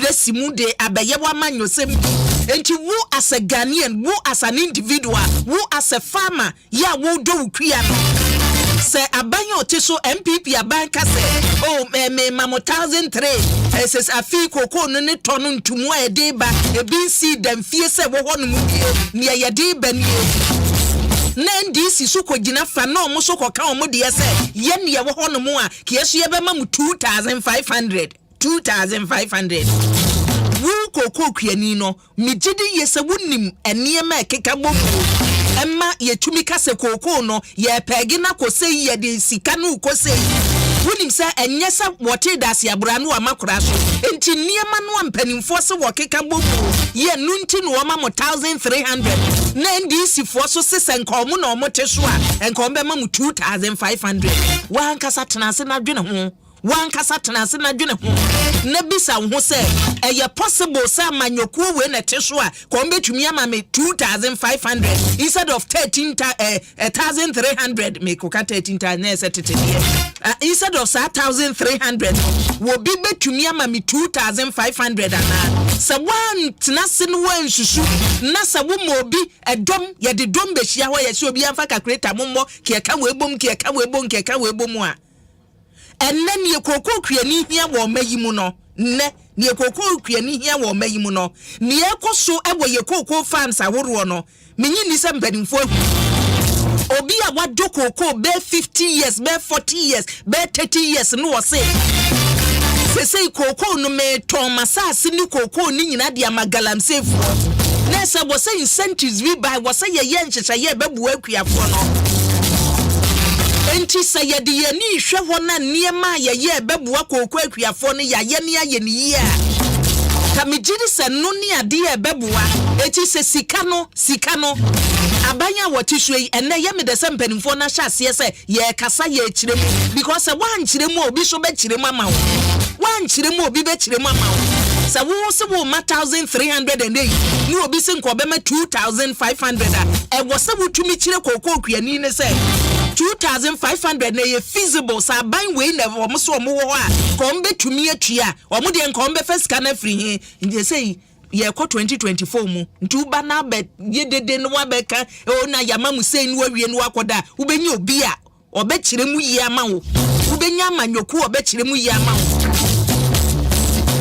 simu de abeye wa manyosem enti wo as a Ghanaian, wo as an individual, wo as a farmer ya wo do kwia no se abanyo oteso MPP abanka se oh me mamo 1003 says afi koko no ne tono ntumu a de ba ebi si dem fie se wo ho no mu bie ne ye de ba nie na ndisi so kogina fa na omo so koka omo de se ye ne ye wo ho no mu a kieso ye be ma mu 2500 wu koko kwiani no mejidi yese wunim eniema ekeka bomu emma yetumi kase koko no ye pegi na kosei ye de sika no kosei wunim se enyesa wote dase abura no amakora so enti niema no ampanimfo se wokeka bomu ye nunti no ma 1300 na ndisi fo so sese nkomo na omote so a enkombe ma mu 2500 wan kasa tenase na dwene ho wan kasa tenase na dwene ho na bisa ho se eye possible say manyoku we na teso a ko mbetumi ama me 2500 instead of 1300 me ko ka 13 na setete instead of 1300 wo bi betumi ama me 2500 ana se wan tenase no wan susu na se wo mo bi edom ye de dom be hia ho ye se obi amfa calculator mommo ke ka we bom a enne ne kokoko kwiani hia wo mayimu no ne ne kokoko kwiani hia wo mayimu no ne ekoso ebo ye kokoko fans aworo no menyi ni se mpanimfo obi a wado kokoko be 50 years be 40 years be 30 years no wo se say kokoko no me ton masase ni kokoko ni nyina dia magalamsefo na se bo say incentives we buy wo say ye nhyehyɛ ye bebu akuafo no enti say de ye ni hwe ho na niema ye bebu akoko akuafo no ya ye ne aye ni ye a kamejiri se no ni ade ye bebuwa enti se sika no abanya wotiswe ene ye me de se mpanimfo na hya ase se ye kasa ye kiremu because wan kiremu obi so be kiremu ama wo wan kiremu obi be kiremu ama wo se wo se wo 1308 ni obi se nko be ma 2500 a e wo se wo tumi kire kokoko kuani ne se 2500 na ye feasible sa ban we na wo so mo wo a ko mbe tumi atua wo mo de nko mbe first kana free he nje say ye ko 2024 mu ntu ba na be ye dede no wa be ka o na yama mu sei no awie no akoda wo benyi obi a obe kire mu yi ama wo wo benya amanyoku obe kire mu yi ama wo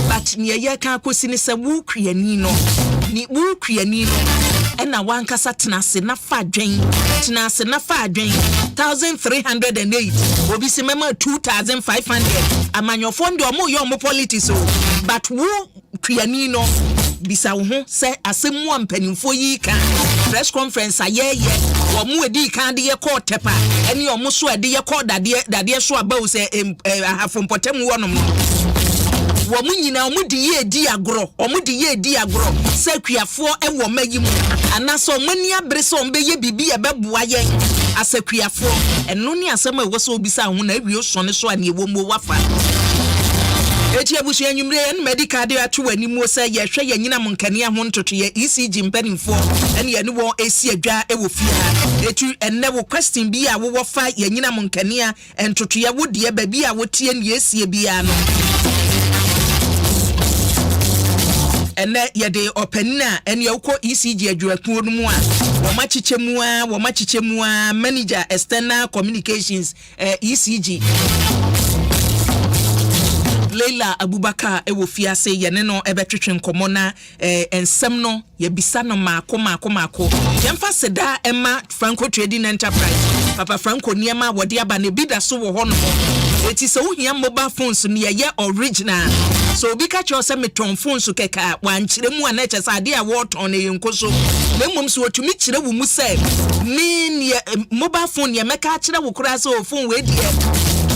but ne ye ka kosi ne se wo kwiani no ni wo kwiani no ena wankasa tenase na fa dwen 1308 obi se mema 2500 amanyofo ndi omo yo omo politics o but wo kwiani no bisa wo ho se asemu ampanimfo yi ka press conference ayeye wo mu edi kan de ye call tepa eni omo so ede ye call dade so aba o se afompotem wo no wo mu nyina omo de ye di agro se kuafo e wo mayimu anaso mani abre so ombe ye bibi e beboa yen asekuafo eno ni asema e wo so obisa ho na awie so ne so ane wo mo wafa eti abusu anwumre en medical de ato wani mu se ye hwe ye nyina monkania ho ntoto ye ECG mpanimfo ene ye ne wo esi adwa e wo fia etu enne wo question bi a wo wofa ye nyina monkania entoto ye wo de ba bi a wo tie ne esi bi a no ene ye de openina ene ye ko ECG adwakuo no mu a wo machiche mu a manager external communications ECG Leila Abubakar ewo fiase ye ne no ebetwetwe nkomo na ensem no ye bisa no maako yemfa seda ema Franco Trading Enterprise Papa Franco niema wode aba ne bida so wo ho no eti so hia mobile phones ne ye original so obi ka che ose meton phones keka wankire mu ana che sa de a woton ne yenkoso na mmom so otumi kire wo mu se ni mobile phone ye meka kire wo kura so phone we die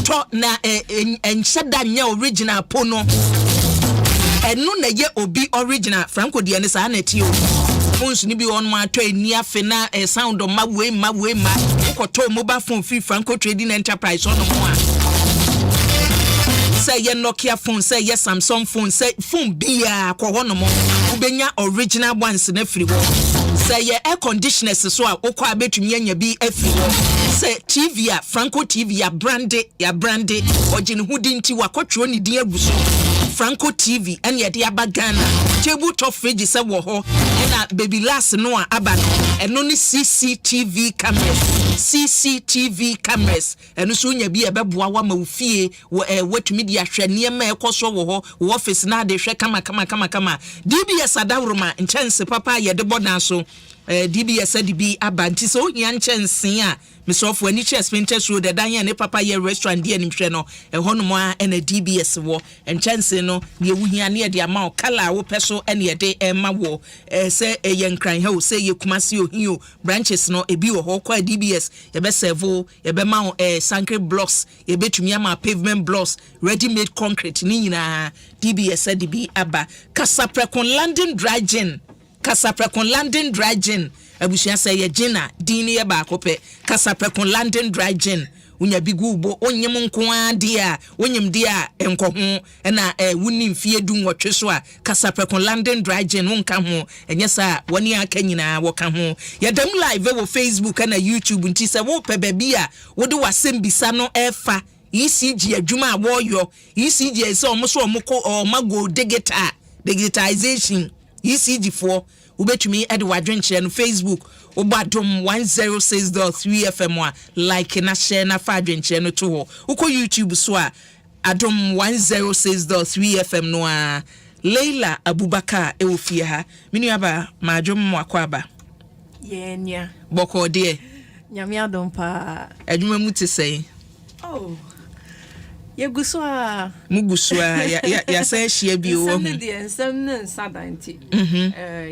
to na enhyeda nya original pono enu na ye obi original Franco de ne sa na ti o phones ni bi on ma to eni afe na sound ma we ma ukoto mobile phone free Franco Trading Enterprise on mo a say ye Nokia phone say ye Samsung phone say phone bia kwa hono mo ubenya original ones na free wo say ye air conditioners so a ukwa betumi anya bi afri wo say TV a Franco TV ya branded ogene hudi nti wakotwo ni din aguso Franco TV and yet yaba Ghana table top fridge se wo ho na baby last no aba no eno ni CCTV cameras eno so nya bi ebeboa wa ma ofie watumi dia hwe niam ekoso wo ho wo office na de hwe kama DBS adawroma nchense papa ye de bodan so DBS DB abanti so hia nchense a mesofo ani che spinter so de dan ne papa ye restaurant dia nim hwe no hono a na DBS wo nchense no ye wuhia ne de ama kala wo peso ene de ema wo se ye nkran ha wo se ye kumasi ohio branches no ebi wo ho kwa DBS ye be serve ye be ma sancre blocks ye betumi ama pavement blocks ready made concrete ni nyina DBS DB aba Kasaprekon Landing Dry Gin abusia say ye gina dini ye ba kope Kasaprekon Landing Dry Gin unya bigu bo onyem nko ade a onyem de a enko ho na wuni mfie du nwotwe so a Kasaprekon Landing Dry Gin wonka ho enye sa woni aka nyina woka ho ye dem live wo Facebook na YouTube nti se wo pe baby a wo de wasem bisa no efa ECG adwuma wo yo ECG ese omoso omko omago digitization ECG for ubetumi Edward Drenche no Facebook Adom 106.3 FM like na share na fa Drenche no to ho uko YouTube so a Adom 106.3 FM no a Leila Abubakar ewofie ha minu aba ma adwom mo akwaba yenya boko de nyame adom pa adwuma mu te sei Yeguswa muguswa ya say hia bi o hu nsem ne sadanti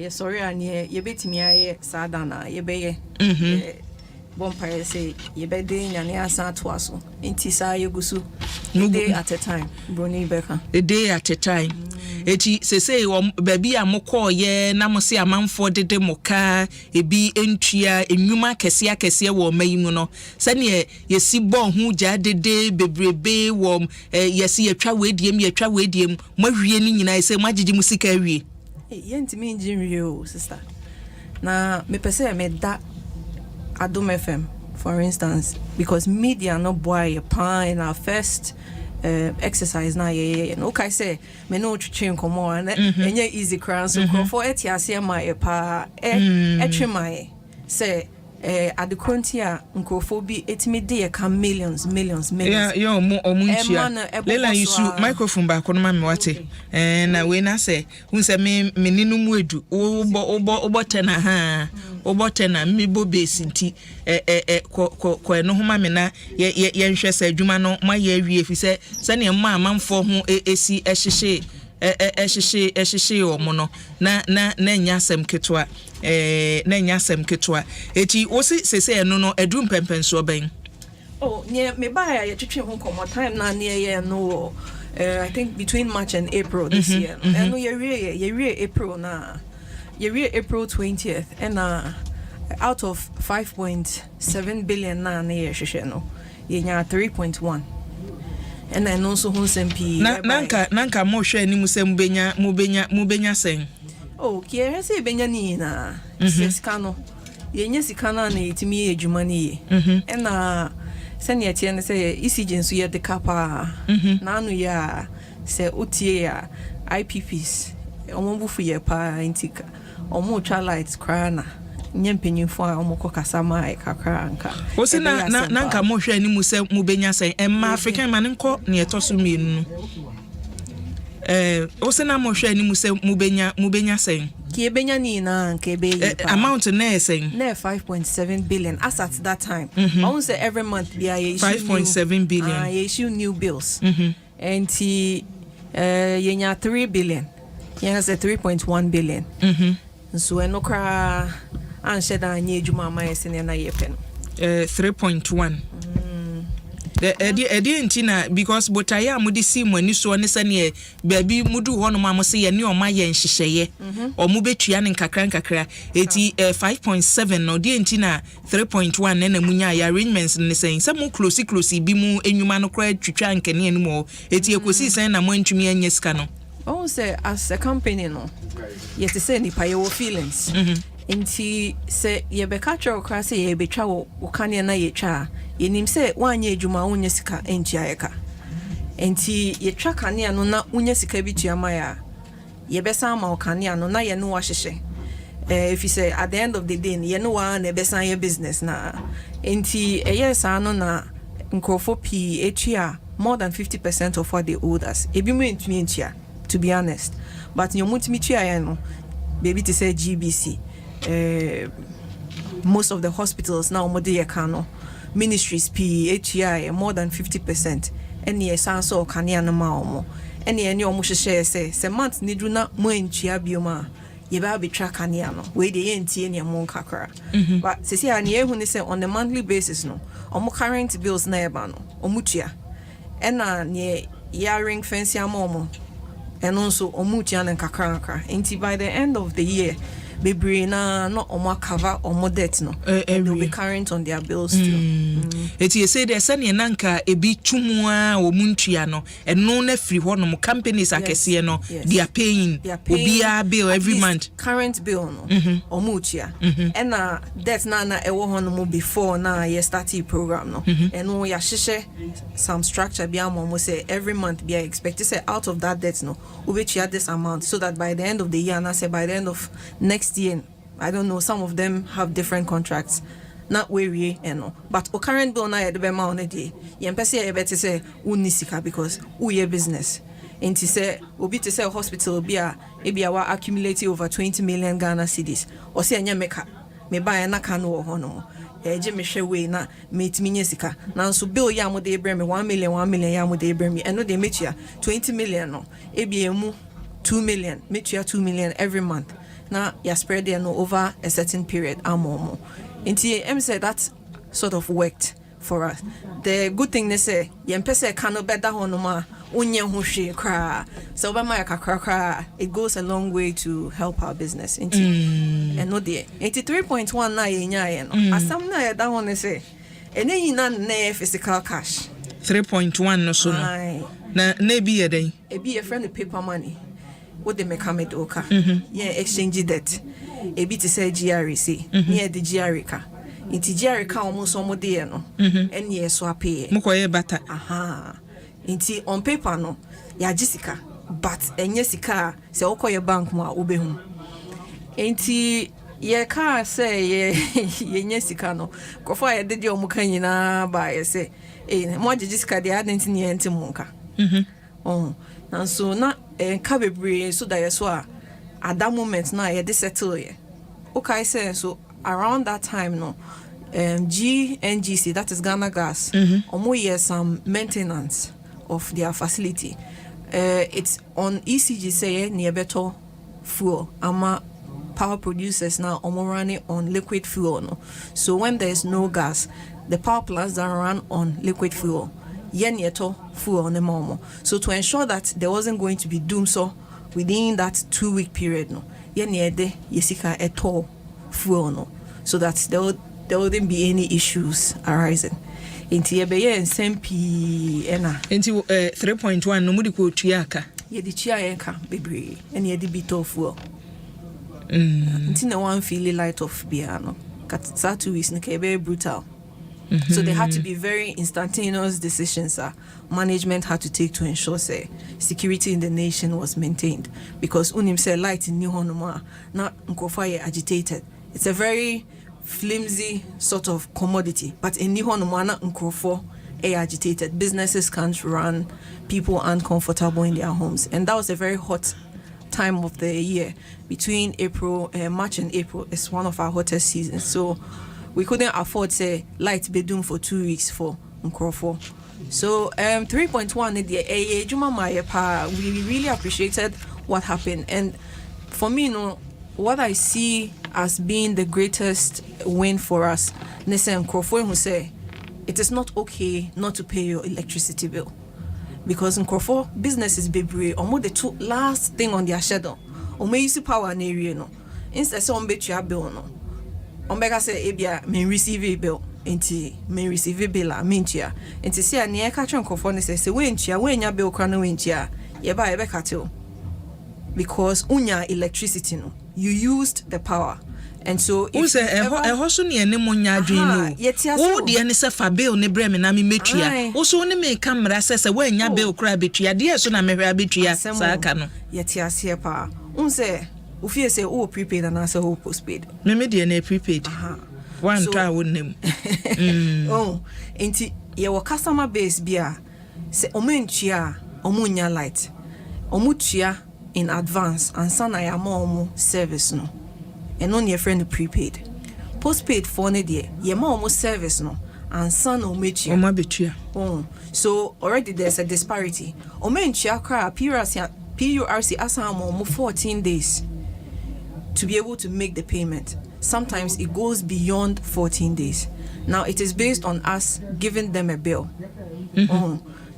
ye sorry anie ye betimi aye sadana ye beye bompire say ye be de nyane asa to aso enti sa yegusu a day at a time broni beka a day at a time eti say baby amokọ ye na mo se amanfo dede moka ebi entua enwuma kese wo mayimu no se ne ye si bon hu ja dede bebrebe wo ye si yetwa wediem mawie ni nyina se magigi musika awie ye ntimi njinwie o sister na me pese me da Adom FM for instance because media no boy pa in our first exercise na ye no kai say me no twetwe nkomo and enye easy crown so for etiase ma e pa etwemae say adekontia nkrofobi etimi de ka millions yeah omunchia lela yisu microphone ba kono ma me wate na we na say hu say me ninu mu edu obotena ha obotena mebo base nti ko eno homa me na ye nhwe say adwuma no ma ye awie fi say ne ma amanfo ho esi ehyehyɛ omo no na nyasem ketwa na nyasem ketwa eti osi sese eno no edu mpempenso ben ne me ba ya twetwe ho komo time na ne ye no I think between March and April this year and no ye April na ye April 20th and out of 5.7 billion na ye hwehwe no ye nya 3.1 and I know so humsempi nanka mo hwe ani musem mubenya sen kiere se benya ni na sika no ye nya sika na na etimi edwuma ni ye na sene tie ne se ECG nso ye de kapa na anu ya se otie ya IPPs omombufu ye pa intika omo twa lights krana nyempanyimfo a omoko kasama kakra anka osi na nka mo hwe ani musem mubenya sen emma African man nko ne etoso mienu osi na mo hwe ani musem mubenya sen ki ebenya ni na nka ebe amount na sen na 5.7 billion as at that time I say every month be a 5.7 billion issue new bills and yenya 3 billion yenya say 3.1 billion so enokra anshe da anye adwuma ma yesene na yepe no 3.1 edi entina because botaya amudi si mu ani so ne sane baabi mudu ho no ma mo se ye ne o ma ye nhyehyeye o mu betua ne nkakra eti 5.7 no di entina 3.1 na munya ya arrangements ne sen se mu close bi mu enwuma no kra twitwa nkene anu mo eti ekosi sen na mo antumi anya sika no say as a company no yes to say ni pa your feelings inti se ye be catch your class ye be twa wo kane na ye twa yenim se wanye adwuma wonye sika entia yeka enti ye twa kanea no na unya sika bi tuama ya ye besa ma kanea no na ye no wahyehyɛ if you say at the end of the day ye no wa na besa ye business na enti sa no na nkrofo p etua more than 50% of what they owed us ebi mu ntumi ntua to be honest but your mutimi tua ye no baby to say GBC most of the hospitals now mode kano ministries PHI more than 50% any sanso kanea no ma omo any omo hyehyɛ say month nidru na mo ntua bioma ye ba be track kanea no we dey entie ne mo kakra but sisi ani ehu ni say on a monthly basis no omo current bills na eba no omo tua ena ne ring fence amomo eno nso omo tua na kakra enti by the end of the year bebre na no omo cover omo debt no they will be current on their bills too eti you say there sane nanka ebi tumu a omuntua no eno na free ho no companies akese no they are paying obia bill every month current bill no omo tua ena debt na ewo ho no before na ye start program no eno ya hyehyɛ some structure bia mo say every month be expect to say out of that debt no we tua this amount so that by the end of the year na say by the end of next year, I don't know, some of them have different contracts. Not we but o current bill na the bema on the day. Yempese e better say unisika because your business. And to say obi to say hospital be a wa accumulating over 20 million Ghana cedis. Or say anya meka me buy na kan wo hono. Je me hwe we na metimi nyesika. Na so bill ya mo de brem me 1 million ya mo de brem me. Eno de metua 20 million no. Emu 2 million, metua 2 million every month. Now you spread there no over a certain period more. Inti said that sort of worked for us. The good thing they say yempese kano better honoma unye hushe kra so ba my kakra it goes a long way to help our business inti and no there 83.1 na yenya no asam na that one say ene na physical cash 3.1 no so no na bi ye den e bi a friend paper money what they make am oka exchange debt e bi to say GRC near the GRC ka inti GRC ka almost omo de no ene so apay mo koye bata inti on paper no ya jisika but enye sika se okoye bank mo a obehu inti ye ka say ye nye sika no kofo ye de omo kan nyina ba ye say mo jisika de adenti ne enti mo nka and so na ka bebre so that so at that moment na ye de settle ye okay say so around that time no GNGC, that is Ghana Gas, omo some maintenance of their facility. It's on ECG say near better fuel. Ama power producers now omo running on liquid fuel no. So when there is no gas, the power plants that run on liquid fuel. Yen yeto fuel on the momo. So to ensure that there wasn't going to be doom so within that 2-week period no. Yen yede yesika eto fuel no. So that there wouldn't be any issues arising. Inti yebeye nsempi ena. Inti 3.1 no mudi ko tuaka. Yedi tua yenka bebre ene yedi bito fuel. Inti na one feel light of biano. Kat 2 weeks no kebe brutal. So they had to be very instantaneous decisions management had to take to ensure say security in the nation was maintained because unim say light in new honoma na nkofa agitated. It's a very flimsy sort of commodity, but in new honoma na nkofo agitated. Businesses can't run, people aren't comfortable in their homes, and that was a very hot time of the year. Between March and April is one of our hottest seasons, so we couldn't afford say light bedroom for 2 weeks for Nkrofo. So 3.1 Juma Mayepa, we really appreciated what happened. And for me, what I see as being the greatest win for us, Nese Nkrofo who say it is not okay not to pay your electricity bill. Because Nkrofo business is baby almost the two last thing on their schedule. Or may use power in area no. Instead some bet your bill no. Ombega say ebia me receive a bill enti me receive a bill a mentia enti say na e ka twen kofo ne say we ntia we nya bill kra na we ntia ye ba e be ka tell because unya electricity no you used the power And so if you ever so near ne monya adwin no wo de ne se fa bill ne bre me na me metua wo so ne me camera se wanya bill kra betua de so na me hwa betua sa aka no yeti ase pa unse wo fie se wo prepaid na se wo postpaid me de na prepaid one try wonnem oh enti ye wo customer base bia se omentua omunya light omutua in advance and sana ya mo service no and on your friend prepaid postpaid for ne de ye mo service no and sana ometua betua so already there's a disparity omentua kra PURC asamo 14 days to be able to make the payment. Sometimes it goes beyond 14 days. Now it is based on us giving them a bill.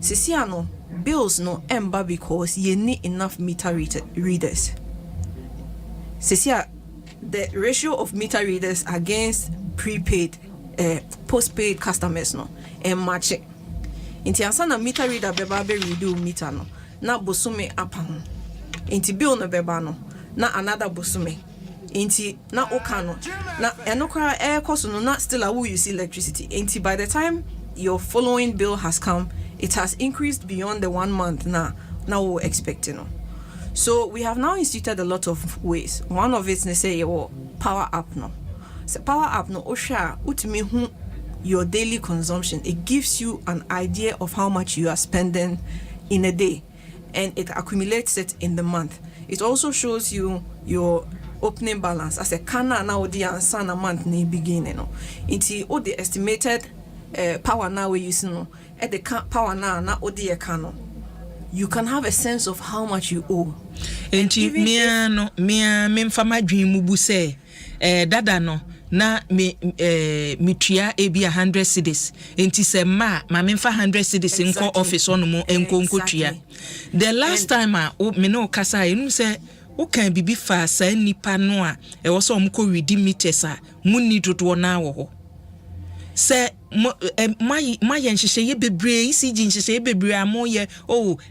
Sisiano bills no emba because you need enough meter readers. Sisia, the ratio of meter readers against prepaid postpaid customers no and match it. Inti ansana meter reader beba be redo meter no na bosume apam. Inti bill no beba no na another bosume. Inti na okano na enokra air cost no na still a you see electricity. Inti by the time your following bill has come, it has increased beyond the 1 month now we're expecting. So we have now instituted a lot of ways. One of it is say power app no. So power app no osha utimi hu your daily consumption. It gives you an idea of how much you are spending in a day, and it accumulates it in the month. It also shows you your opening balance as a kana now the answer month ni beginning no. Inti o the estimated power now we use no at the power now na odi ekano. You can have a sense of how much you owe. Inti me mfama dwen mu bu se dada no na me tua ebi 100 cedis enti se ma me mfa 100 cedis nko office ono mu enko tua. The last time me no kasa enu se wo kan bibi fa sa nipa no a e wo so omko ready meters a munni dodo na wo ho se my yenhye ye bebre ECG nhye ye bebre amoye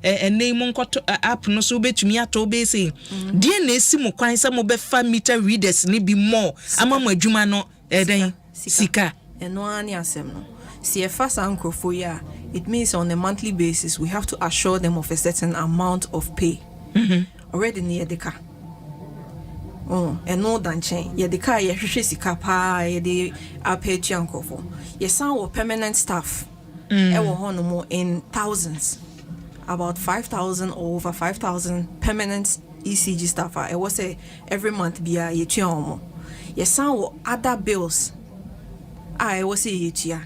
enei mo nkoto app no so betumi ato be say die na esi mo kwan se mo be fa meter readers ni bi more ama mo adwuma no eden sika eno ani asem no see e fa sankrofo ya it means on a monthly basis we have to assure them of a certain amount of pay already near the car. And no than chain. Ye the car, ye sika pa, ye the pay chanko for. Ye sound permanent staff. More in thousands. About 5,000 or over 5,000 permanent ECG staff. I was say every month be a ye chiamo. Ye sound other bills. I was say ye chia.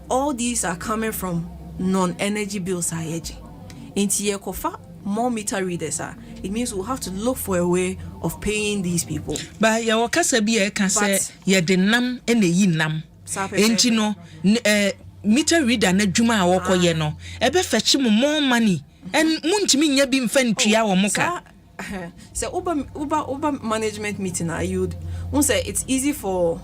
All these are coming from non-energy bills. Inti ye kofa more meter readers it means we'll have to look for a way of paying these people. But ya wakasa bi e kan say ye de nam e na yi nam enti no meter reader na dwuma a wokoye no e be fetch mo more money and muntimi nya bi mfa ntua wo muka so uber management meeting you'd say it's easy for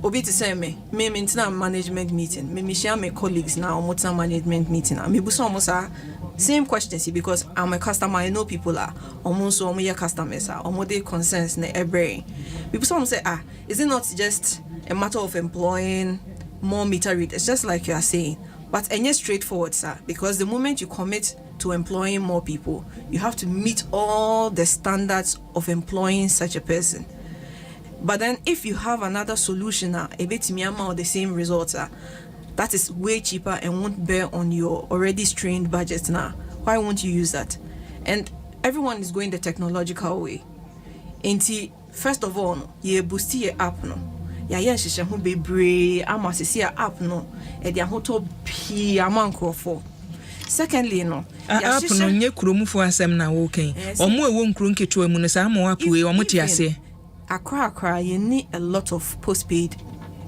obi to say me maintain management meeting me share my colleagues now motor management meeting me buso almost same questions because I'm a customer. I know people are almost so many customers are almost their concerns na every people some say is it not just a matter of employing more meter readers just like you are saying but any straightforward sir because the moment you commit to employing more people you have to meet all the standards of employing such a person. But then if you have another solution a bit or the same results that is way cheaper and won't bear on your already strained budget now. Why won't you use that? And everyone is going the technological way. Enti first of all, ye boost your app no. Ya shisha hu bebre ama sisi app no. E dia hoto pi amankrofo. Secondly no. App no nye kuromufo asem na wo kan. Omo ewo nkuro nketo emu no sa ma app we omo ti ase. Akra you need a lot of postpaid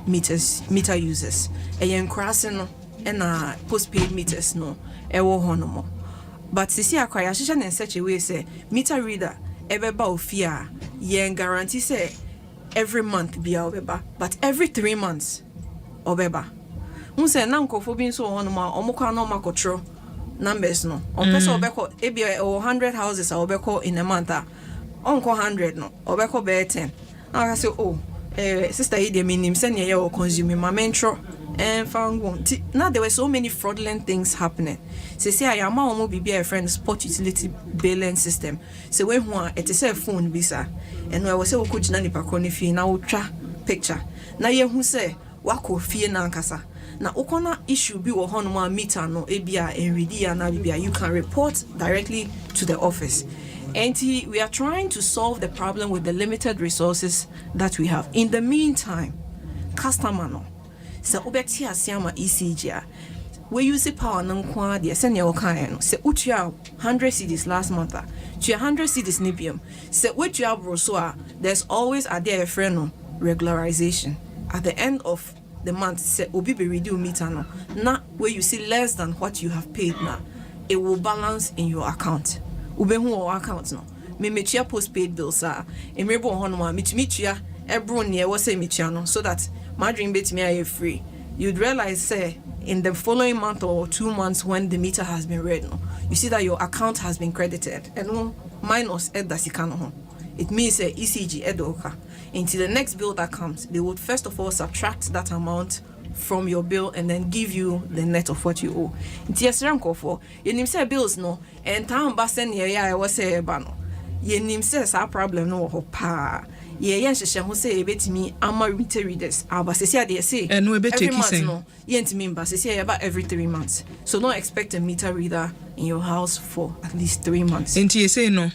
meter users. Yen crossing no and postpaid meters no ewo honomo. But sisi akra ya shisha in such a way say meter reader ebeba ofia yen guarantee say every month be obeba but every 3 months obeba. Unse na nkofo bi so honomo omukwa no makotro numbers no. Person obeko ebi 100 houses obeko in a month onko 100 no obeko be 10 I say, oh, sister, you mean him send you consuming my mentro and found now there were so many fraudulent things happening. Say I am my be a friend spot utility billing system. So when one it is a phone visa and I was say coach nani pakoni fee na ultra picture. Na ye who say wako fee na nkasa. Na ukona issue bi wo hono ma meter no ebia enredi ya na bibia, you can report directly to the office. And we are trying to solve the problem with the limited resources that we have. In the meantime, customer no so ubeti asiama ECG we use the power nankwa de senya okan no se utua 100 cedis last month to 100 cedis nibium se utua bro so there's always a there friend no regularization at the end of the month se obi be reduce meter no na where you see less than what you have paid now, it will balance in your account ubehu or account no me metua postpaid bills emrebo hono ma metua ebro ne we say metua no so that my dream bit me are free. You'd realize say in the following month or 2 months when the meter has been read no, you see that your account has been credited and no minus edasikano. It means ECG edoka. Until the next bill that comes, they would first of all subtract that amount from your bill and then give you the net of what you owe. Until yes for you say bills no and time basen I was say bano. Ye says our problem no pa. Ye yenhye ho say ebetimi ama meter readers aba se sia de say every month no yentimi mba se sia about every 3 months, so don't expect a meter reader in your house for at least 3 months. Enti say no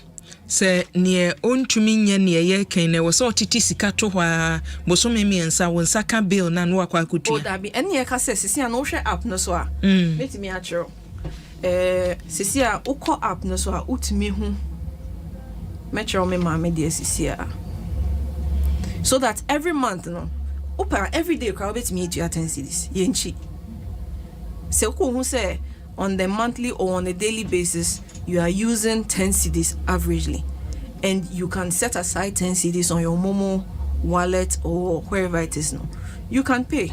se ne ontumi nye ne ye kan ne wo so titi sika to hwa bosome miensa won saka bill na no akwa akutua o da bi ene ye ka se sia no hwe app no so a betimi a chero se sia ukọ app no so a utumi hu metro me ma me de sia. So that every month, no, every day, crowd bet me to 10 cedis. Yenchi. So who say on the monthly or on a daily basis, you are using 10 cedis averagely, and you can set aside 10 cedis on your Momo wallet or wherever it is. No, you can pay.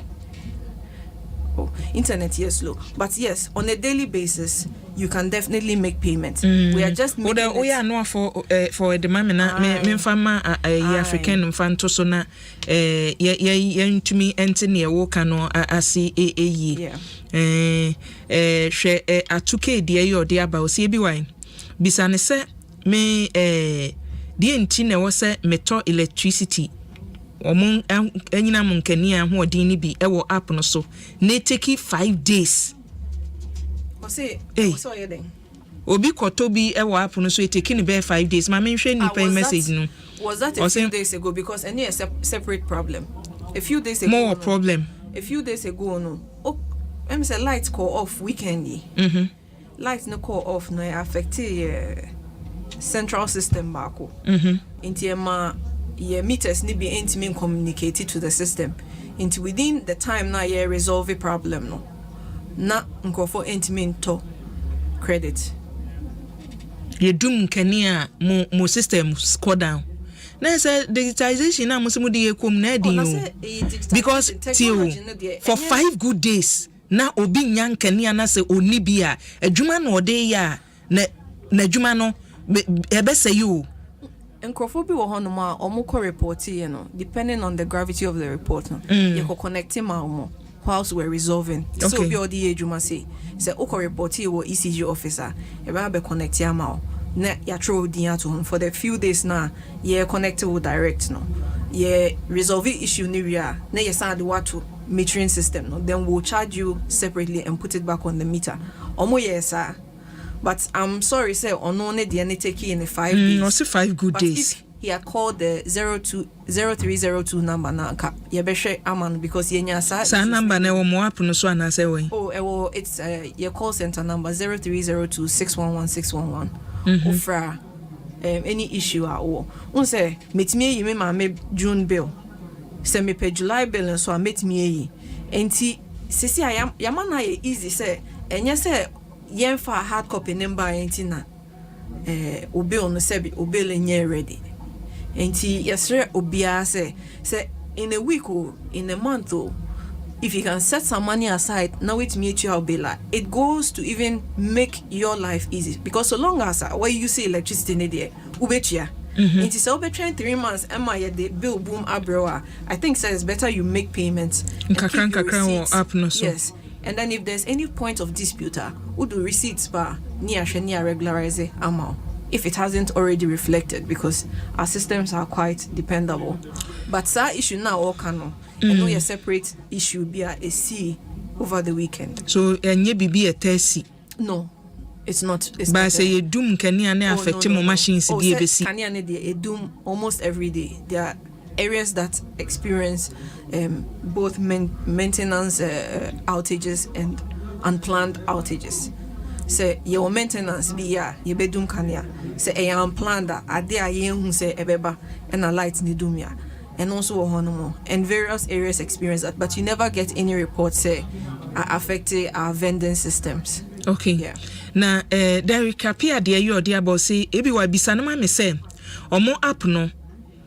Oh, internet yes slow, but yes, on a daily basis, you can definitely make payments. We are just making we are no for the mamina me fama African fanto so na ntumi ente ne wo ka no ase yi hwe atuke de ye ode aba o se bi wan bisane se me de enti ne wo se meto electricity omon anyina mon kani a ho odin ni bi e wo app no so na take 5 days. Say so you then obi koto bi e wo app no so take ni be 5 days ma me hwe ni pay message no was that a few days ago because any separate problem a few days ago more problem a few days ago no oh em say light call off weekend light no call off no affect central system bako inti ma ye meters ni be intimate communicated to the system into within the time na ye resolve a problem no na nkofo intimate to credit ye dum kania mo system score down na say digitization na musumu de yekom na di because till for 5 good days na obi nyan kania na say oni bia adwuma na ode ya na adwuma no ebe say you nkofo bi wo hono ma omo report ye no depending on the gravity of the report you ko connect ma omo whilst we're resolving. Okay. So be all the ejuma say oko report ye wo ECG officer e ba be connect ya ma na ya throw din to him for the few days na ye connect with direct no ye resolve issue ni wia na ye send what to metering system no then we'll charge you separately and put it back on the meter omo yes but I'm sorry say ono ne de take in 5 days no say 5 good but days if he had called the 0302 number na ka ye be hwe aman because ye nya sa number na wo mo app no so ana say we it's your call center number 0302 611 ofra any issue at all un say metimi yi me ma me June bill say me pay July bill so metimi yi enti sisi ayama na ye easy say enye say yen fa hard copy number enti na obi on sebi obi le nye ready enti yesre obia say in a week or in a month or if you can set some money aside now it meet you be like it goes to even make your life easy because so long as where you see electricity in there ubetia It is over 3 months Emma the bill boom abroad. I think so it's better you make payments and keep your receipts. Up no so. Yes. And then if there's any point of dispute, we do receipts bar near regularize amount if it hasn't already reflected, because our systems are quite dependable. But that issue now all canon. And no a separate issue be a C over the weekend. So and be a tesi. No. It's not. It's but not say you doom can affect more machines to be can a doom almost every day. There are areas that experience both maintenance outages and unplanned outages. Say your maintenance be you be doom kanya. Say a unplanned a day a who say ebeba and a light ni doom ya. And also a and various areas experience that, but you never get any report say affecting our vending systems. Okay. Yeah. Na Derek Kapia de you or about say ebi wa bisa na me say omo app no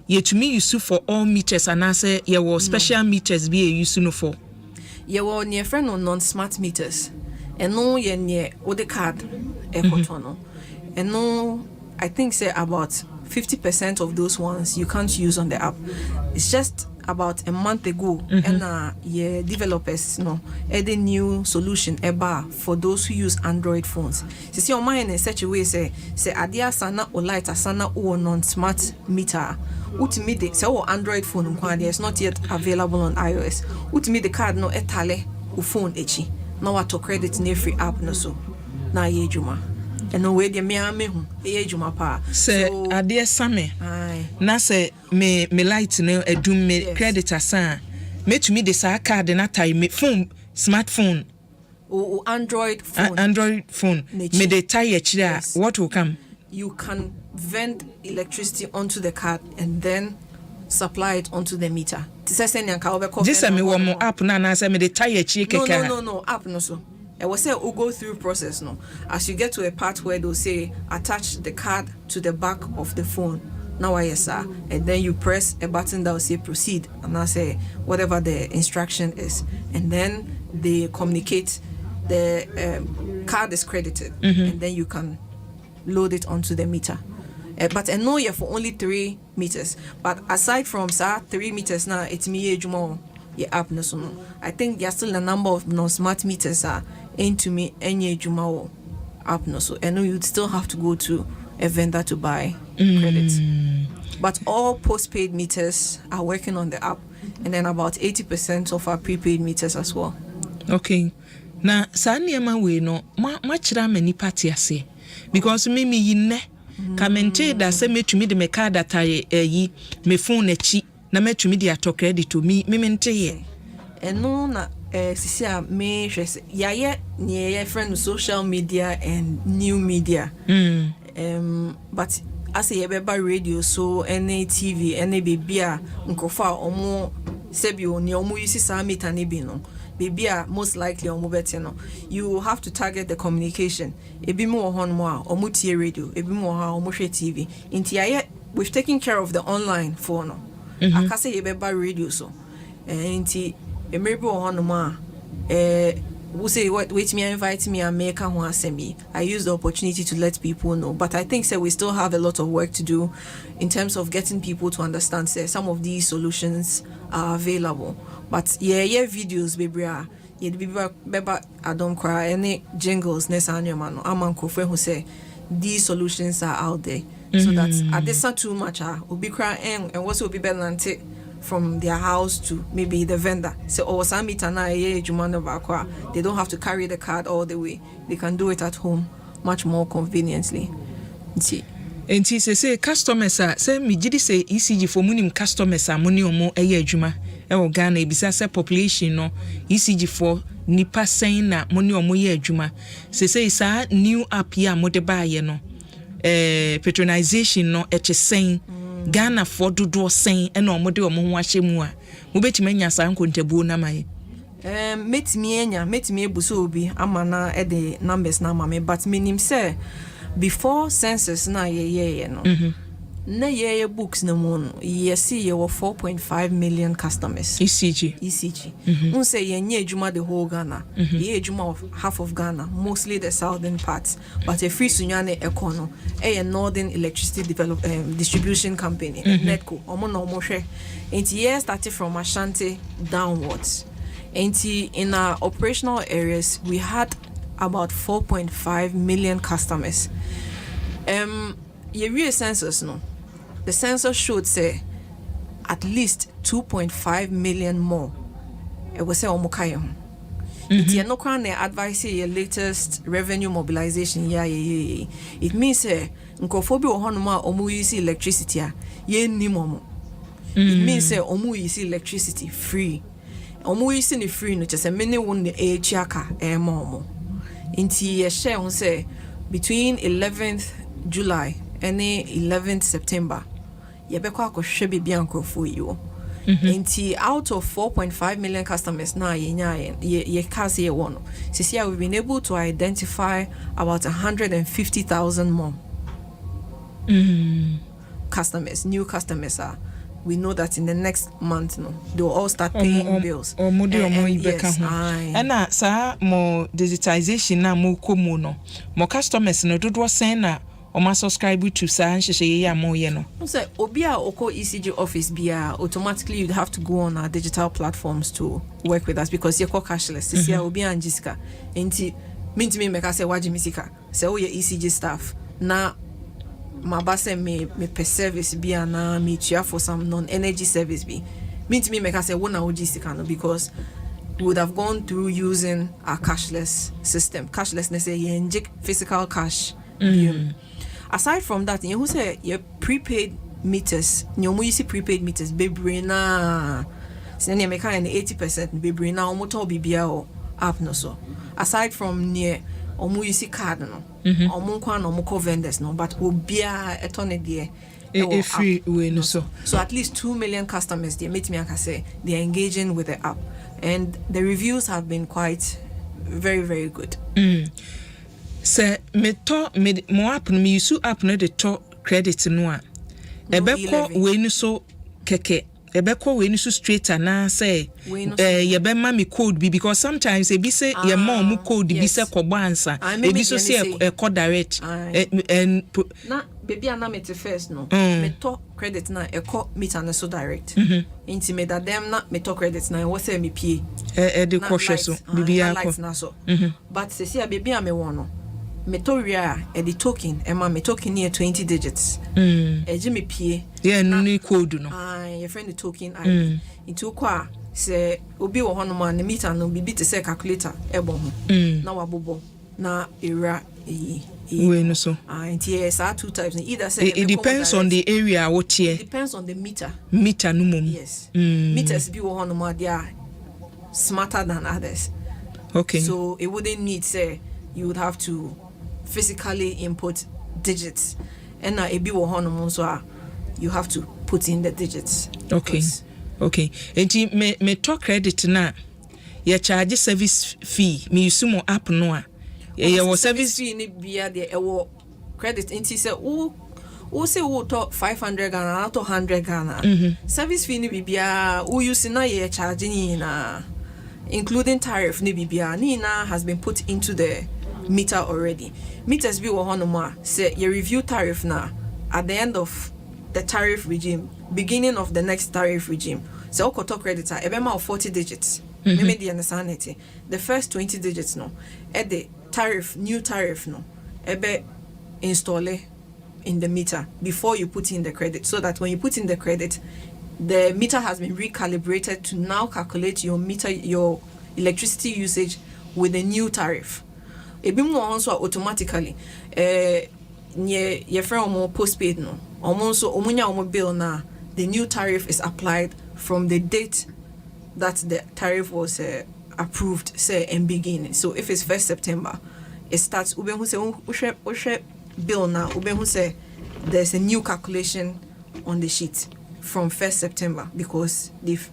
yetumi use for all meters and say ye wo special meters be use no for. Ye wo near friend no non-smart meters. And no ye near o the card no. And no I think say about 50% of those ones you can't use on the app. It's just about a month ago and yeah developers a new solution for those who use Android phones. So see your mind in such a way say adia sana or light sana or non-smart meter. Ultimately so Android phone is not yet available on iOS. Ultimately the card no etale u phone echi. Now to credit in every app no so. Na ye juma. And no way the me hu e juma pa. Say adia same. Na say me light no edum me credit asan. Me to me the sa card na time me phone smartphone. Or Android phone. Android phone. Me the tie chira. What will come? You can vent electricity onto the card and then supply it onto the meter. This me one more app na say me the tie chira. No app no so. I will say we'll go through process no. As you get to a part where they'll say attach the card to the back of the phone. Now yes sir. And then you press a button that will say proceed and I say whatever the instruction is. And then they communicate the card is credited and then you can load it onto the meter. But I know you're for only 3 meters. But aside from 3 meters now, it's me more your app no so. I think there's still a number of non-smart meters into me any juma app no so. I know you'd still have to go to a vendor to buy credits. But all postpaid meters are working on the app, and then about 80% of our prepaid meters as well. Okay. Now, Sanyama we no much many party ase because me yinne kamente da se metumi de me card data yi me phone echi na metumi de ato credit to me mente ye. Eno na sisi a me hwese yaye ne friend social media and new media. But as a yebeba radio so any TV any bibia nkofa omo sebi oni omo use sa meter ne bi no bibia most likely omo beti no you have to target the communication ebi mo hon mo a omo tie radio ebi mo ha omo hwe TV inti yaye we've taken care of the online phone no akase yebeba radio so inti emebi hon mo a who say wait me invite me and make one semi. I use the opportunity to let people know, but I think we still have a lot of work to do in terms of getting people to understand some of these solutions are available. But yeah videos baby Adom cry any jingles nesanyo amanko who say these solutions are out there so that at this not too much obi cry and what will be better from their house to maybe the vendor. So they don't have to carry the card all the way. They can do it at home much more conveniently. See. And he say customers are say me jidi say ECG for munim customers are money omo eye adwuma e Ghana ebisa say population no ECG for nipa sen na money omo ye adwuma say sa new app ya mo de baaye no patronization no sen Ghana for dodo sen e no mode omo ho ahye mu a mo betime nya sa nkontabuo na maye metimi ebuso obi amana e de numbers na mame but minim say before census na ye no na ye books no mo ye see ye were 4.5 million customers ECG say ye nye ejuma the whole Ghana ye ejuma of half of Ghana, mostly the southern parts, but a free sunyane econo a northern electricity distribution company netco omo no mo hwe enti ye started from Ashanti downwards. Enti in our operational areas we had about 4.5 million customers. Ye real census no. The census showed say at least 2.5 million more. It was say omukaye ho. Iti no kwan na advice your latest revenue mobilization it means say nkofo bi wo hono ma omu use electricity a ye nnim omo. It means say omu use electricity free. Omu use ni free no chese many won the echiaka omo. Inti ye share on say between 11th July and 11th September yebekwa akohwe bibia nkrofo yiwo. Inti out of 4.5 million customers na ye case ye one. Sisi we've been able to identify about 150,000 more customers, new customers are. We know that in the next month no they'll all start paying bills. Yes, and sa mo digitization na mo komu no mo customers no dodo sen na o ma subscribe to sa nhehye ya mo ye no. So obia oko ECG office bia automatically you'd have to go on our digital platforms to work with us because you're cashless. Sisia obia anjiska enti mintimi meka say wajimisika say o ye ECG staff na mabase me per service bia na me tua for some non-energy service bi mintimi meka say wona ojisika no because we would have gone through using our cashless system. Cashlessness say you inject physical cash. Aside from that, you say your prepaid meters, you use prepaid meters, baby na send make 80% baby na omoto bibia o app no so. Aside from near omu use card no. Omu kwa no mo vendors no, but obia etone there. A free way no so. So at least 2 million customers they meet me I can say they're engaging with the app. And the reviews have been quite very, very good. Se me mo app no me use app no de to credit no a ebekọ we no so keke ebekọ we no so straight na say ye be ma me code bi because sometimes e bi say ye ma mo code bi say kobo ansa e bi so say e code direct and na baby ana me first no me to credit na e call meet and so direct inti me da dem na me to credit na wo say me pie de cautious so bibi akọ na so but se see baby am me won no me to ria e the token e ma me token near 20 digits e ji me pie yeah no code no your friend the token I into kwa se obi wo hono ma na meter no bibi te say calculator e bo ho na wabobo na era we no so yes are two types either say it depends on the area what here it depends on the meter no mum yes meters be wo hono ma they are smarter than others okay so it wouldn't need say you would have to physically input digits and now it be wo hono mo so you have to put in the digits okay enti me to credit na ye charge service fee me use mo app no a ye wo service fee ni bia de e wo credit inti say o say wo to 500 Ghana to 100 Ghana service fee ni bia o use na ye charge ni na including tariff ni bia ni na has been put into the meter already. Meters be wo hono ma say your review tariff na at the end of the tariff regime, beginning of the next tariff regime. So okoto creditor ebe ma 40 digits. Me dey understand it. The first 20 digits no at the tariff new tariff no ebe install in the meter before you put in the credit so that when you put in the credit the meter has been recalibrated to now calculate your meter your electricity usage with the new tariff. Ebi mo also automatically ye friend postpaid no almost omunya omo bill na the new tariff is applied from the date that the tariff was approved say in beginning. So if it's 1st September it starts ube who say ushe bill now ube who say there's a new calculation on the sheet from 1st September because they've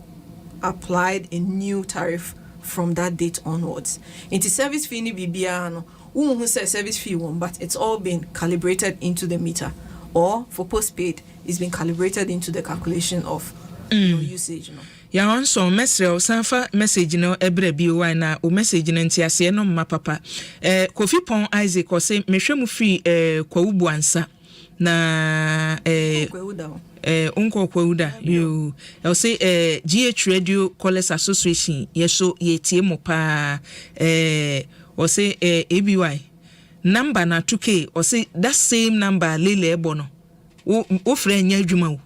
applied a new tariff from that date onwards. Into service fee ni bibia no who say service fee one but it's all been calibrated into the meter or for postpaid, it's been calibrated into the calculation of your usage. Ya onso message o sanfa message no ebre bi wa na o message no ntiase no mma papa Kofi Pon Isaac o say mehwemu free kwawubu ansa na unko kwawuda you o say GH Radio Callers Association yeso yetie mo pa o say ABY number na 2K o say that same number lele ebo no wo fra nya adwuma wo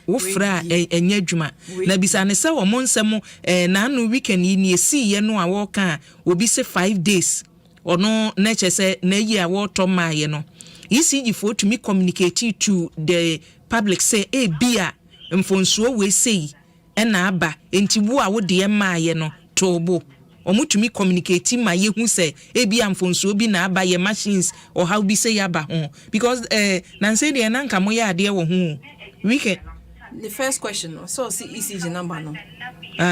wofra enye adwuma na bisa ne se wo monsem na anu weekend ni esi ye no a wo ka obi se 5 days ono na chese na yi a wo to maaye no ECG for to me communicate to the public say bia mfonsuo we say na aba enti wo a wo de maaye no tobo omutumi communicate ma ye hu say bia mfonsuo bi na aba ye machines or how bi say aba ho because na say de na nka mo ya ade wo ho weekend. The first question, so see ECG number no.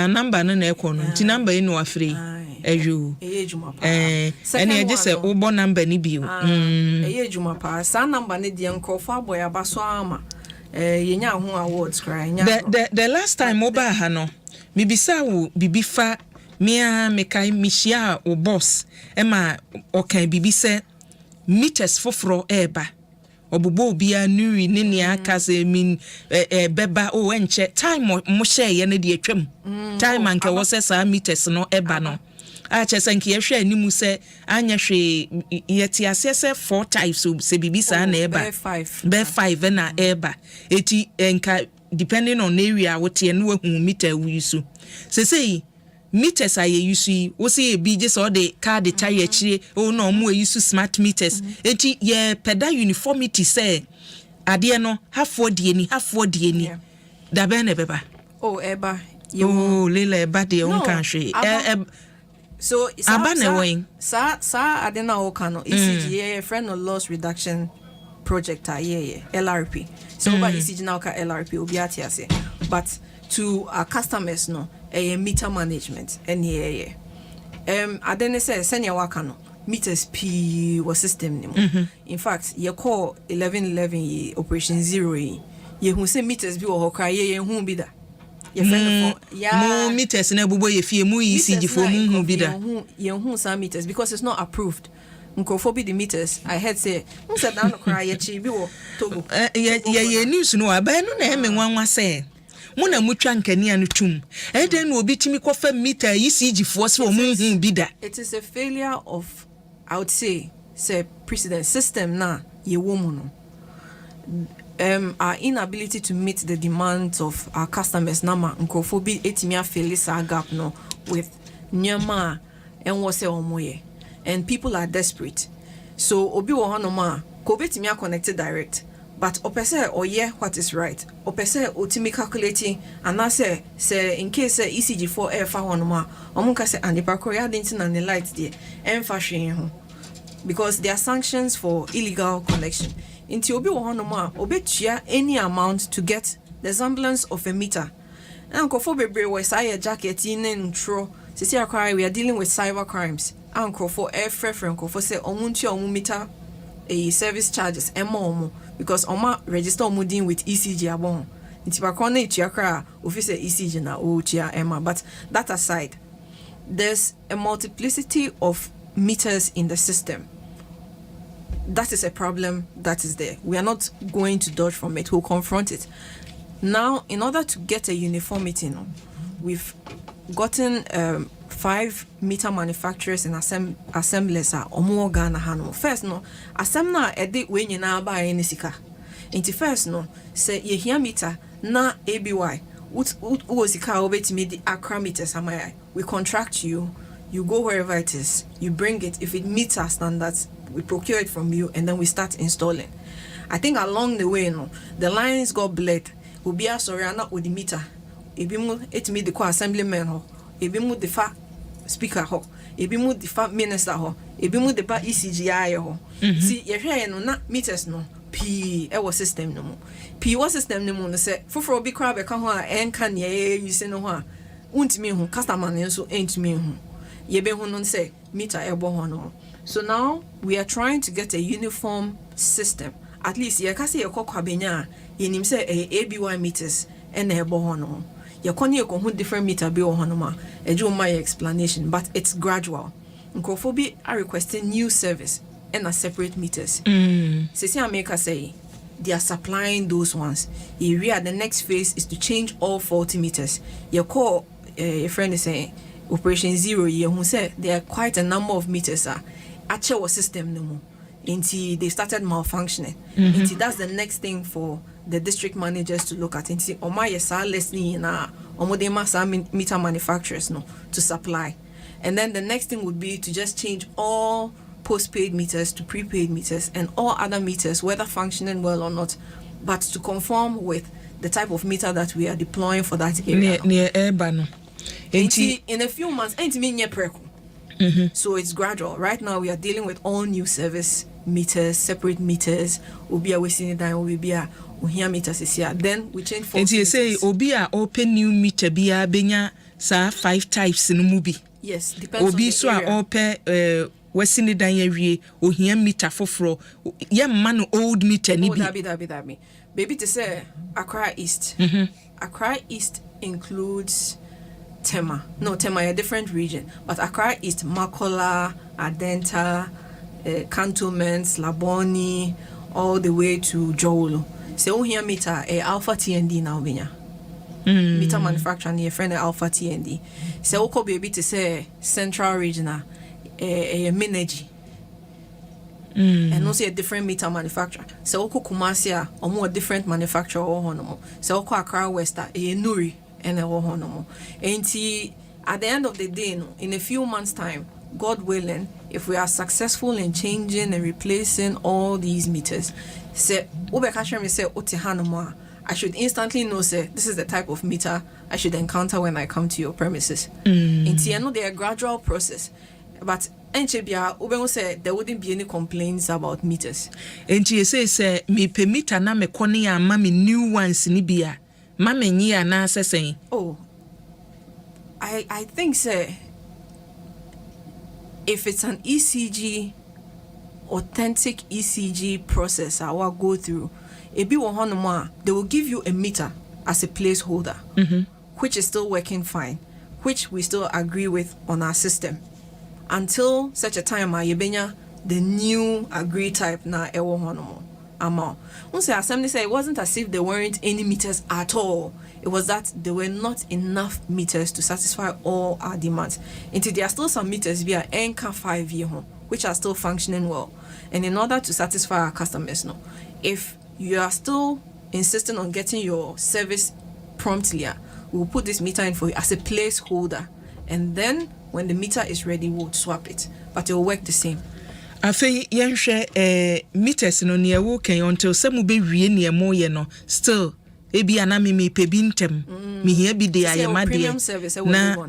Number no na ekọ no. Ti number inu afre. Eju. Ejuma pa. Ene je se obo number ni bi o. Ejuma pa. Sa number ne de nkofo aboy abaso ama. Yenya ho awards cry nya. The last time oba ha no. Bibisa wo bibifa mia mekai mishia o boss. Ema okan bibise meters foforo eba. Obubo bia nuri nini aka se min beba o enche time mo share ye ne de atwam time anke wo se sa meters no eba no a che se nke ye hwe animu se anya hwe ye ti ase se 4 types so se bibi sa na eba be 5 na eba eti enka depending on area wo te no hu meter wi so se meters aye yusu wo say bi je so de card tire chire o no mo yusu smart meters enti ye peda uniformity say ade no hafo de ni da be na beba eba lele eba de on kan hwe so aba na wen sa ade na o kan no ECG ye friend of loss reduction project LRP so ba ECG na ka LRP obi atiase but to our customers no meter management and adene say senior waka no meters p was system ni in fact ye call 1111 ye operation 0 ye hu say meters bi wo kra ye hu bi da ye friend for mo meters na bubo ye fie mu ECG for mu hu bi da ye hu some meters because it's not approved Nkofo the meters I heard say said na no kra ye chi bi wo Togo ye news no aba no na me nwanwa say muna mutwa nkani anu tum eden no obi timi kofa meter ECG force wo mu bi da. It is a failure of I would say precedent system na ye woman our inability to meet the demands of our customers nama nkofo bi etimi afeli sa gap no with nyama enwo se omoye and people are desperate so obi wo hono ma ko betimi connected direct but opese oye what is right opese otimi calculating and I say in case ECG4 air fa hono ma omunka say anipa koya dinti na ne light there emfa hwe ho because there are sanctions for illegal connection inti obi wo hono ma obetua any amount to get the semblance of a meter and nkofo bebre we say jacket in intro sisi akwa we are dealing with cyber crimes and nkofo frefre nkofo say omuntua omu meter a service charges emo because oma register omudin with ECG abon nti ba kona etua kra office ECG na o tia ema but that aside there's a multiplicity of meters in the system. That is a problem that is there. We are not going to dodge from it. We'll confront it. Now, in order to get a uniformity, we've gotten 5 meter manufacturers and assemblers are omo Ghana hano. First, assembler edit when you na buy any sika. Inti first, say ye hear meter na ABY. Sika obeti me the Accra meters amaya. We contract you. You go wherever it is. You bring it. If it meets our standards, we procure it from you, and then we start installing. I think along the way, the lines got bled. We'll be sorry, not with the meter. Ebimu it me the co assemblyman ho. Ebimu the fa speaker ho. Ebimu the fa minister ho. Ebimu the pa ECGI ho. See, you hear no meters no. P ewo system no mo. P was system no mo no say for be crab ka ho a enka ne you say no ho a. Untimi ho customer ne so entimi ho. Yebe ho no say meter ebo ho no. So now we are trying to get a uniform system at least ye ka say ye kokwa benya ye nim say ABY meters and e bo hono ye koni ye ko hu different meter be hono ma eju my explanation, but it's gradual. Nkofo are requesting new service and a separate meters. Sisi America say they are supplying those ones. The next phase is to change all 40 meters. Your call your friend is saying Operation Zero year who said there are quite a number of meters at your system no more. Until they started malfunctioning. Until that's the next thing for the district managers to look at. Until Oma yesa listening na omodema sa meter manufacturers no to supply. And then the next thing would be to just change all postpaid meters to prepaid meters and all other meters, whether functioning well or not, but to conform with the type of meter that we are deploying for that area. Near Urbano. In a few months, so it's gradual. Right now, we are dealing with all new service meters, separate meters. Obi a wasting time, obi a uhia meters is here. Then we change for. And you say obi a open new meter biya benya sa 5 types in movie. Yes, depends obi on the so area. Open wasting dan yawie ohia meter foforo. Ye man old meter ni bi. Dabi. Baby to say Accra East. Accra East includes Tema. No, Tema is a different region. But Accra East, Makola, Adenta, Cantonments, Laboni, all the way to Jowolo. So here meter Alpha TND now benya. Meter manufacturer near friend Alpha TND. So oko baby to say Central Regional a Mineji. And also a different meter manufacturer. So oko Kumasia or more different manufacturer or honomo. So oko Accra West a Nuri and a honomo. And at the end of the day, in a few months' time, God willing, if we are successful in changing and replacing all these meters, say I should instantly know, say, this is the type of meter I should encounter when I come to your premises. I know they are a gradual process, but say there wouldn't be any complaints about meters. And you say me pe meter na me koni ya mami new ones ni bia. Mami nyi ya na saying. Oh, I think say if it's an ECG, authentic ECG process I will go through, they will give you a meter as a placeholder, which is still working fine, which we still agree with on our system. Until such a time the new agreed type na ewo honomo amount. Once the assembly said it wasn't as if there weren't any meters at all. It was that there were not enough meters to satisfy all our demands. Until there are still some meters via Anchor 5 year home, which are still functioning well. And in order to satisfy our customers, no, if you are still insisting on getting your service promptly, we'll put this meter in for you as a placeholder. And then when the meter is ready, we'll swap it. But it will work the same. I think meters no near working until some be re mo no still ebi anami me pebintem me here be there I am premium service na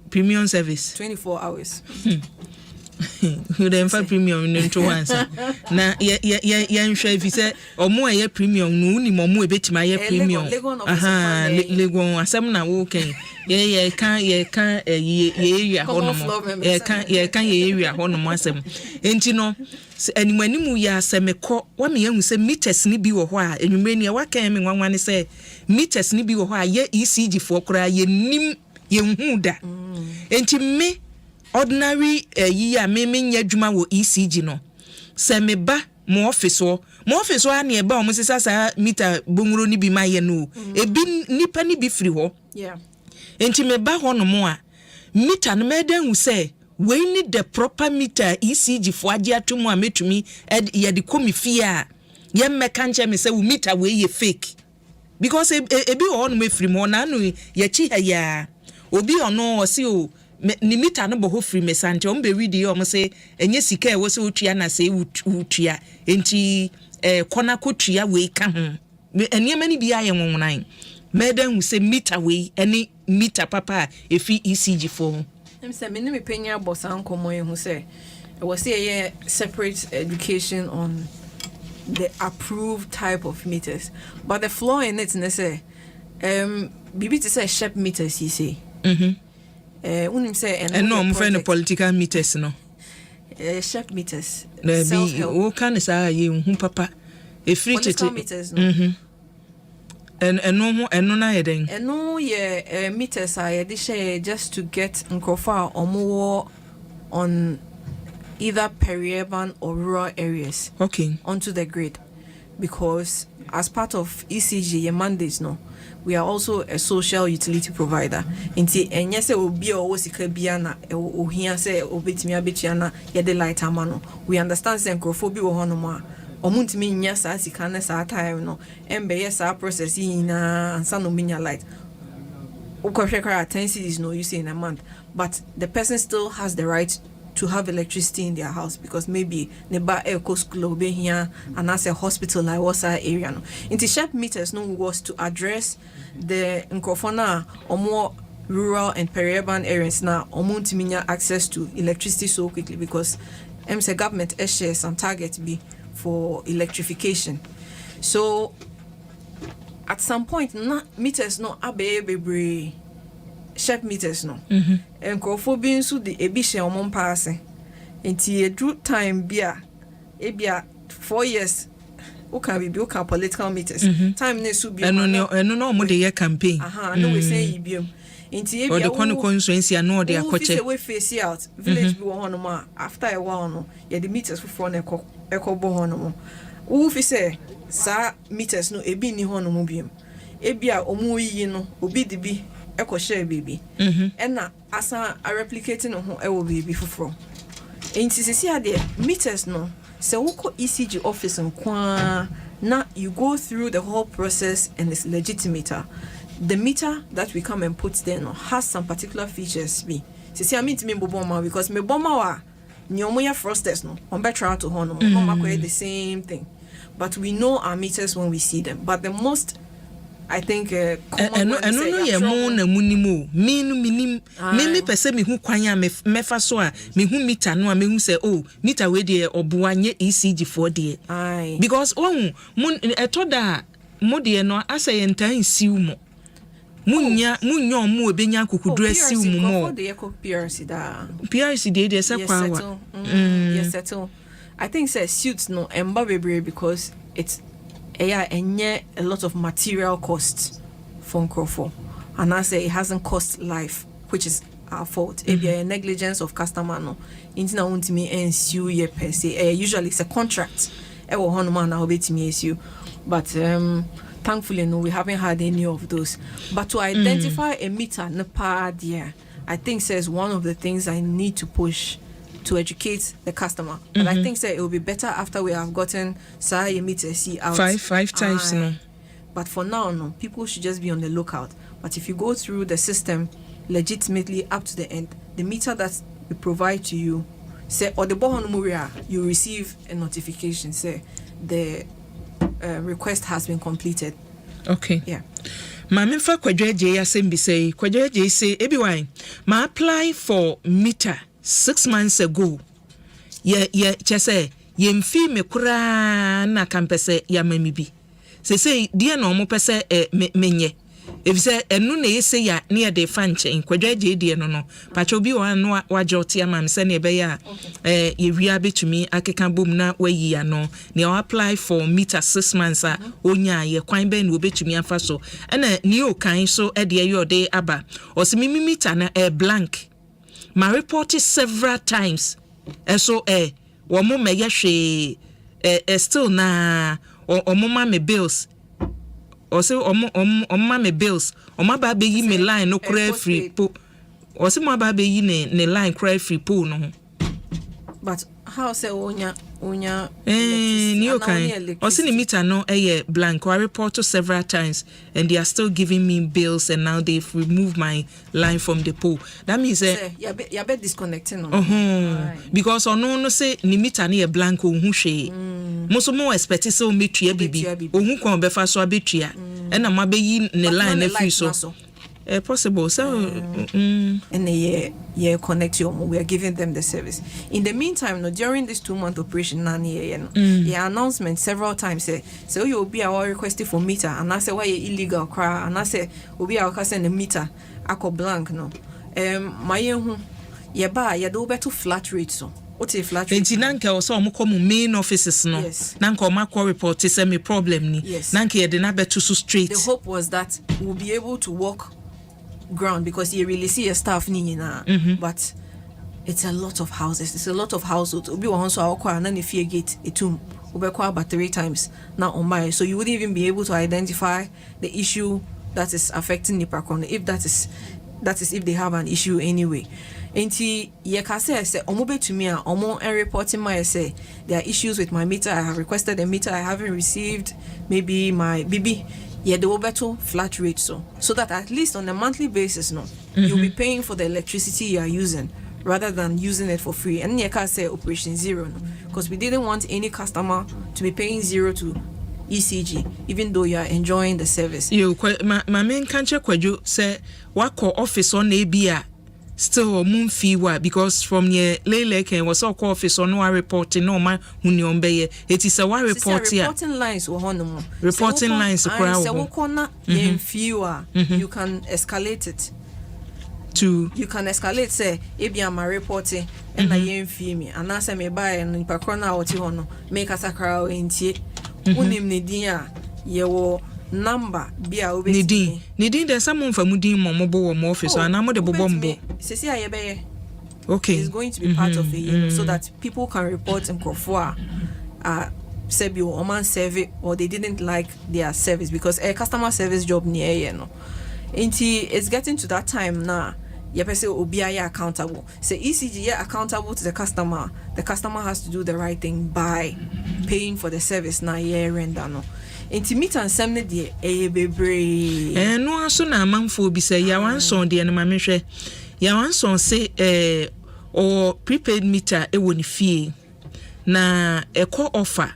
premium service 24 hours. You don't have premium into once. Na nhwe if say omo aye premium no ni mo ebetima aye premium. Aha legon asem na wo kan. Ye kan area hono mo. Ye kan area hono mo asem. Enti no animanimu ya asemekọ wa me yahu say meters ni bi wo ho a enwumre ni wa kan me nwanwane say meters ni bi wo ho a ye ECG fo kora ye nim ye hu da. Enti me ordinary year me nya dwuma wo ECG no se me ba mo office a na e ba o mo sisa meter bonwuro ni bi maye no ebi nipa ni bi firi ho enti me ba ho no mo a meter no me dan hu say we need the proper meter ECG fo age atomu a metumi ye de komi fie a ye meka nche me say wo meter we ye fake because ebi ho no me firi mo na no ye chi ha ya obi ono o si o ni meter no bo free mesante o mbe read o mo say enye sika e wo se otua na say utua enti kona kotua we ka ho eniema ni bia ye nwonwan medan hu say meter we any meter papa efi ECG for em say me me penya boss ankomo ye hu say e was say separate education on the approved type of meters, but the flaw in it na say bibi to say sharp meters you say unim say and no I'm friend political meters no sharp meters be o kan say ye hu papa free political to meters no. And no na yeden. And no meters are share just to get nkrofa or more on either peri-urban or rural areas. Okay. Onto the grid, because as part of ECG your mandates no, we are also a social utility provider. Inti enye se obi o sika bia na ohia se obetimi abetua na ye de light amano. We understand se nkrofa bi wo hono mo a omuntimi nya sa sika na sa time no embe ye sa process na ansa no minya light. Ukofrekara 10 cedis no you say in a month, but the person still has the right to have electricity in their house because maybe neba eco school be here and as a hospital like was our area no. Inti sharp meters no was to address the nkofona or more rural and peri-urban areas now omuntiminya access to electricity so quickly because the government shares some target be for electrification. So at some point meters no abe sharp meters no. And crofobin so the ebishe omon passe. Inti drew time bia 4 years. Oka be oka political meters. Time ne su bi. No mo de campaign. No we say ibium. Inti or the constituency no de akoche. We face out. Village bi wo hono after a while no. Ye the meters for na ekọ bo hono mo. Wo fi say sa meters no ebi ni hono mo bium. Ebia omu yi no obi di bi eko share baby na asa a replicating ho e wo baby foforo enti sisi ade meters no se woko ECG office nkwa na you go through the whole process and it's legitimate. The meter that we come and put there no has some particular features be sisi I mean to me boboma because me boma wa nyomo ya frosters no on better to ho no the same thing, but we know our meters when we see them. But the most I think common one is no ye mo na munimo minim me pese me hu kwan a mefa so a me hu meter no a me hu say oh meter we de oboanye ECG for de because mun etoda mo de no asa ye ntan siu mo munya omo obenya kokudura siu mo de PRC da PRC de se kwa wa yes settle. I think say suits no emba bebre because it's a lot of material costs for Nkrofo, and I say it hasn't cost life, which is our fault. If a negligence of customer no, intina untimi ensue ye per se. Usually it's a contract. Ewo honoma na obetimi ensue, but thankfully no, we haven't had any of those. But to identify a meter na pa dia, I think says one of the things I need to push to educate the customer. But I think it will be better after we have gotten say meter see out five times no. But for now no, people should just be on the lookout. But if you go through the system legitimately up to the end, the meter that we provide to you say or the bohon muria, you receive a notification say the request has been completed. Okay. Yeah. Ma memfa kwadwaje asembi say kwadwaje say ebi ma apply for meter 6 months ago. Chese ye mfi me kura na kampese ya mamibi. Se die na omo pese menye. Efise enu na yese ya ne de fa nche kwadwaje die no pacho bi wa no wajoti amam se ne be ya ye wia betumi akeka bom na wayi ya no ne apply for meter 6 months a onya ye kwan be na obetumi afa so na ne o kan so de ye de aba o se mimi meter na blank. My report is several times. So womo me yehwe still na omo me bills. O se omo me bills. Omo ba be yi me line no cry free po. O se mo ba be yi ne line cry free po no. But how say onya new kind. O se ni meter no blank. I report to several times and they are still giving me bills and now they've removed my line from the pole. That means you be disconnecting on. Because no say ni meter ni blank ohun hwe. Mo so mo expect say o metua bibi. Ohun kon be fa so abetua. E na ma be yi ne line na free so. Possible so and they connect you. We are giving them the service. In the meantime no, during this 2-month operation announcement several times say so you will be our requesting for meter and I say why illegal cry and I say will be our send the meter ako blank no my ye ba ye do better flat rate so What a flat rate. Enti nanka oso omko mu main offices no. Yes. Nanka omako report say me problem ni. Yes. Nanka ye de na beto so straight. The hope was that we'll be able to walk ground because you really see a staff ni na. But it's a lot of houses. It's a lot of households. Obi wa honso awakwa na ne fie gate etum. Obekwa about 3 times now on my, so you wouldn't even be able to identify the issue that is affecting the Nipakron if that is if they have an issue anyway. Enti yekase say omo to me omo and reporting my say there are issues with my meter. I have requested a meter I haven't received. Maybe my BB the better flat rate so that at least on a monthly basis you'll be paying for the electricity you are using rather than using it for free. And you can say operation zero because we didn't want any customer to be paying 0 to ECG even though you are enjoying the service. You my main kanche kwadwo say wako office on ABA still moon fee wa because from your lele can was all office on no reporting no man huni be it is a one report here reporting lines wo hono reporting lines crowd say wo kona yen fee you can escalate it. You can escalate say ebia ma reporting and na yen fee me and say me buy and nipa krona oti hono make asakra entie unim ne din a ye wo number bia obeti ni din there's someone from din mobo wo office and am de bobombo sesi ayebe okay it's going to be part of it so that people can report in Krofua said you oman service or they didn't like their service because a customer service job near no until it's getting to that time now. Yepese obiya accountable. Say ECG accountable to the customer has to do the right thing by paying for the service na year render no. Intimate and semne de bebre. No aso na amanfo bi say ya wanson de no mamehwe. Ya wanson say or prepaid meter e woni fie. Na eco offer.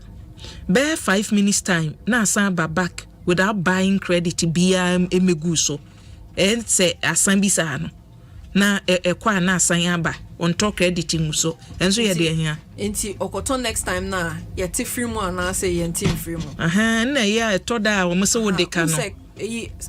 Bear 5 minutes time na asan back without buying credit bia emegu so. And say asan bi sa no. Na kwa na asan aba on talk crediting so enso ye de ahia enti okoto next time na ye te free mu na say ye ntim free mu na ye to da wo mse wo de ka no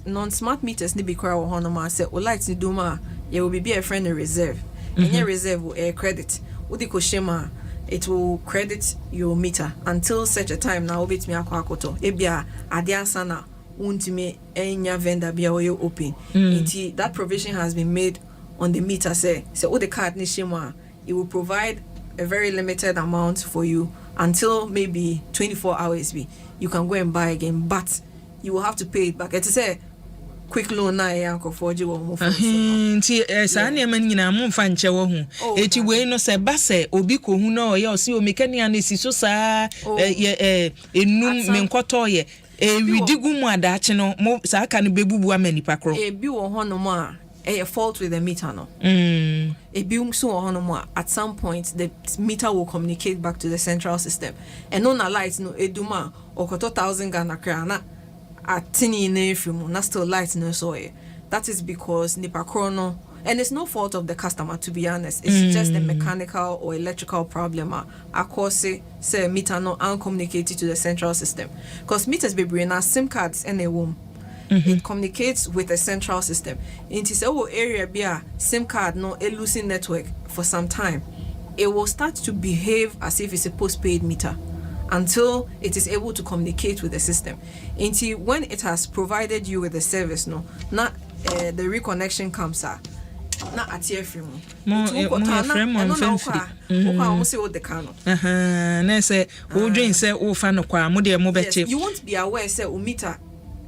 non smart meters ni bi kwa wo hono ma say o light ni do ma ye will be a friend reserve enye reserve a credit udi ko shema it will credit your meter until such a time na obetimi akwa akoto ebia ade asana untimi enya vendor bia wo open enti that provision has been made on the meter say all the card nishima it will provide a very limited amount for you until maybe 24 hours you can go and buy again but you will have to pay it back. It is a quick loan na yanko for you mo nti sa na man nyina mo mfa nche wo hu eti we no se ba se obi ko hu na o ye o se o mekania na si so sa enum menkoto ye widigu mu adache no mo sa aka no bebubu amanipa kro bi wo ho no mo a fault with the meter no a bill so on at some point the meter will communicate back to the central system and on a light no eduma or 1,000 Ghana krana at tini ne from na still light no so that is because nipa chrono and it's no fault of the customer to be honest it's just a mechanical or electrical problem akose say meter no uncommunicated to the central system because meters be bring na SIM cards and a womb. It communicates with a central system. In this area be a SIM card no a losing network for some time. It will start to behave as if it's a postpaid meter until it is able to communicate with the system. Until when it has provided you with the service no, not the reconnection comes na atie free mo na say wo dwen say wo fa no kwa mo de mo beche you won't be aware say o meter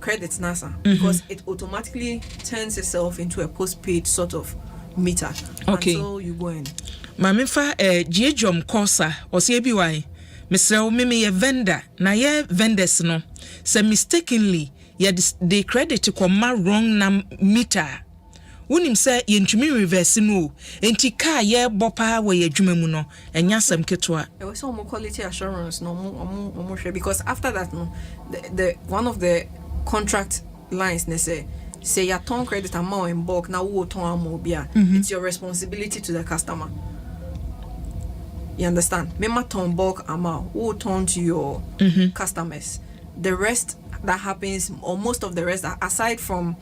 credit nasa because it automatically turns itself into a postpaid sort of meter until you go in. Mami fa jiejom kosa o se bi wai mesrew me ye vendor na ye vendors no say mistakenly ye the credit kwama wrong na meter wonim say ye ntumi reverse no enti car ye bopa we adwuma mu no enya sam ketwa e was some quality assurance no mo because after that no the one of the contract lines they say your ton credit amount in bulk now wo ton amount bia it's your responsibility to the customer. You understand? Mema ton bulk amount wo ton to your customers. The rest that happens or most of the rest aside from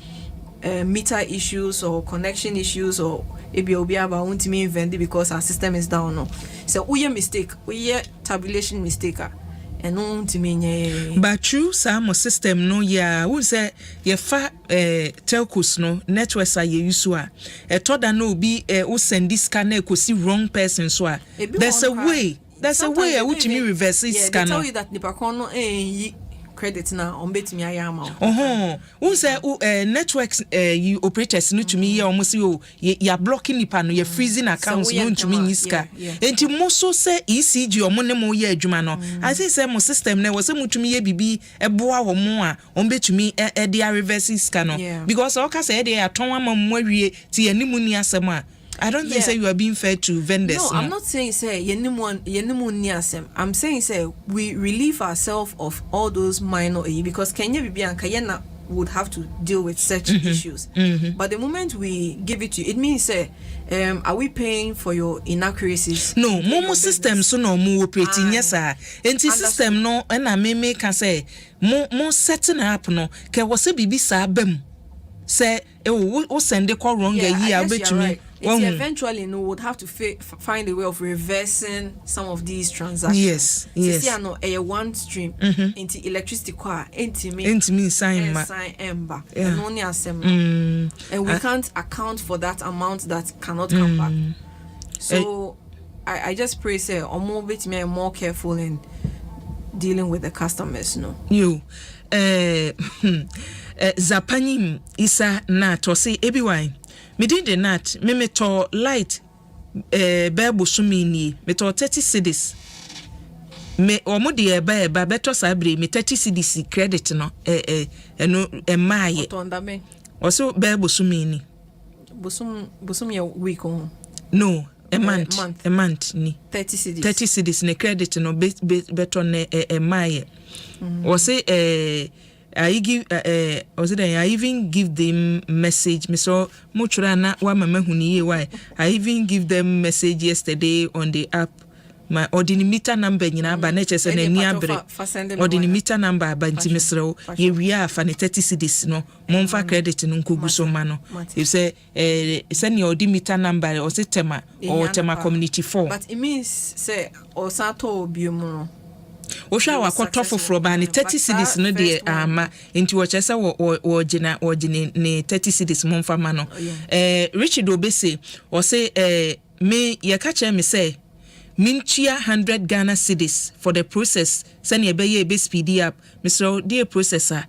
meter issues or connection issues or ebiobiaba won't mean vendor because our system is down. No, so we mistake, we tabulation mistake. And no to me, but true some system no ya who say ye fa telcos no networks are ye use a thought that no be who send this scanner could see wrong person so there's a way which me reverse this scanner. They tell you that nipa kono credit na on bet me ayama. Who say networks you operators no to me almost you blocking nipa no you freezing accounts no to me niska. Enti mo so say ECG o mo ne mo ye adwuma no. I say mo system na was say mo to me ye bibi eboa wo mo a on bet me e dey reverse scanner because all ka say dey aton ama mo awie ti animu ni asem a I don't think say you are being fair to vendors. No, I'm not saying say yenimu ni asem. I'm saying say we relieve ourselves of all those minor because Kenya Bibi and Kayena would have to deal with such issues. But the moment we give it to you, it means say, are we paying for your inaccuracies? No, momo system so no mo operating yes sir. Enti system no na me can say mo setting up no ke wo se bibi sa bam. Say o send the call wrong year betumi. Eventually no would have to find a way of reversing some of these transactions. Yes. See no a one stream into electricity car into me sign ember and only assembly. And we can't account for that amount that cannot come back. So I just pray say or more bit me more careful in dealing with the customers no. You Zapanyim isa na to say ebiwine me did the nat me to light bebo sumini me to 30 cedis me omo de ba beto sabre me 30 cedis credit no no maye otonda me also bebo sumini busum ya week on no a month ni 30 cedis ne credit no beto ne maye or say I even give them message me so muchra na wa mama huni why I even give them message yesterday on the app my ordinary meter number nyina ba na chese na ni abre ordinary meter number ba nti mesrew ye wia afa ne 30 cedis no momfa credit no nkogu so ma no if say send your ordinary meter number or say tema or tema community 4 but it means say or sato biom no Osha wa kwato foforo ba ne 30 cedis no de ama enti wo chese wo gina ne 30 cedis momfa ma no Richard Obese o say me ye ka che me say minchia 100 Ghana cedis for the process send ye be speed up Mr. dear processor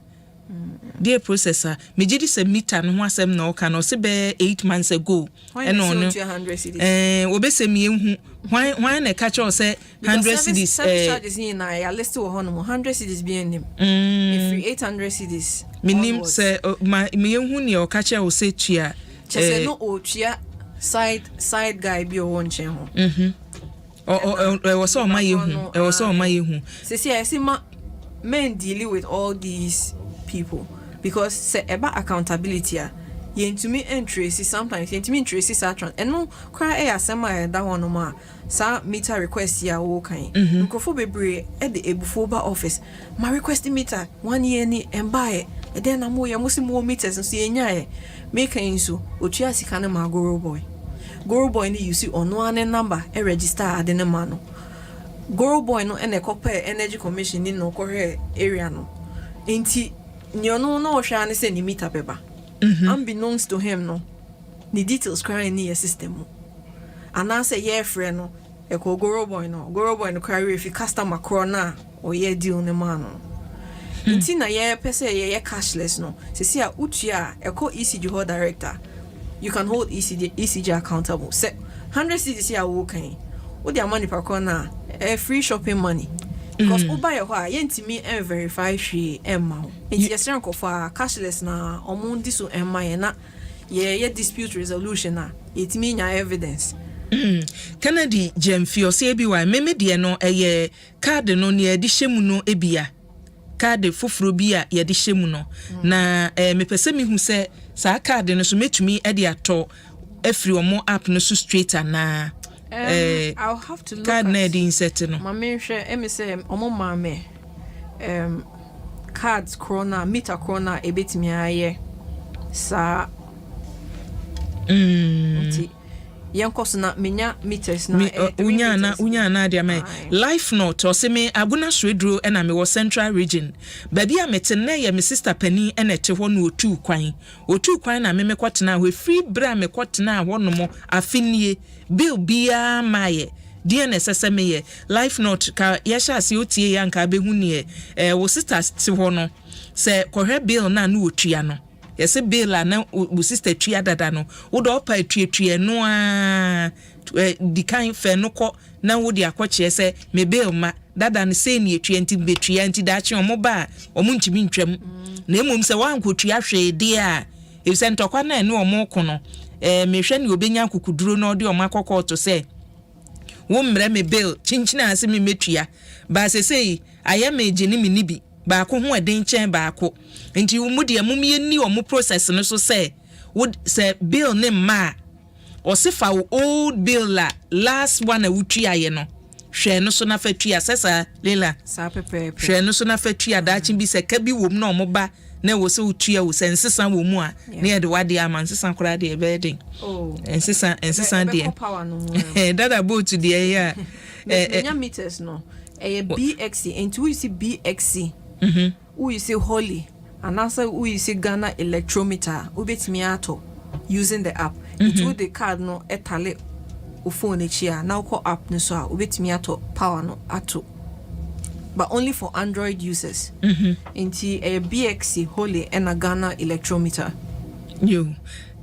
me gidi se meter no asem na o ka no se be 8 months ago and on 100 cedis Obese me hu why na catch us say 100 cedis charges in na ya list to 100 cedis be nim if 800 cedis minim say me hu ne o catch o say tua say no o tua side guy be o won chen ho was so my hu was so my hu see I see men dealing with all these people because say about accountability yentumi entries sometimes yentumi entries are trans and no cry asema that one ma sa meter request ya wo kan nkofo bebre e de ebufoba office my request meter 1 year ni embae e den na mo ya mo meters so yenyae make inso otua sika na ma goro boy ni you see ono ane number e register adene ma no goro boy no ene kope energy commission ni no kohwe area no enti nyono no hwa ne se ni meter beba unbeknownst to him no the details crying near system and I say yeah friend no e ko goro boy no carry if customer corner or yeah deal ne man no nti na yeah pese yeah cashless no se see a utua e ko ECG hold director you can hold ECG accountable say 100 cedis ya wo kan wo dia money per corner free shopping money because uba your wa yentimi verify hwe emma nti yesran ko fa cashless na omundi so emma ye na ye dispute resolution na yetimi nya evidence Kennedy Jemfio say bi wa meme de no eye card no ne edi hyemu no ebia card foforo bi a ye de hyemu no na me pese mi hu se sa card no so metumi e de ato afri omo app no so straight na I'll have to look card at na di insert no mama hwe me say omo mame cards corona meter corona ebetimi aye sa nti yenkoso na menya meters na unya na dia me life note o se me aguna swedro na me wo central region baby a mete na ye me sister pani na te ho no otu kwan na me kwatena ho free bra me kwatena ho no mo afinie bill bia maye DNSS me ye life note ka yesha ase otie ya nka behu ne wo sister te ho no se kohwe bill na no otua no yese bill na wo sister tua dada no wo do pa tua no a di kan fe no ko na wo di akoche se me bill ma dada ne se ne tua nti betua nti da che omo ba omo ntimi ntwam na emom se wan ko tua hwe de a e se ntokwa na ne omo ko no me hwe ne obenya kukuduro na odi omo akokọ to se wo mre me bill chinchina ase me metua ba se sei ayame gye ne me nibi ba ko ho eden chen ba ko nti wo mu de amumye ni omo process no so se would say bill ne ma o se fa old bill la last one a wutua ye no hwe no so na fatua sesa lela sa pepe hwe no so na fatua da chin bi se ka bi wom na omo ba na wo se wutua wo se nsesa wo mu a na ye de wade ama nsesa kora de be den nsesa de dada boat de ya nya meters no BXC into we see BXC we see Holy and also we see Ghana electrometer ubetimi ato using the app into the card no etale o phone echi now call app no so ubetimi ato power no ato but only for Android users into a BXC Holy and a Ghana electrometer you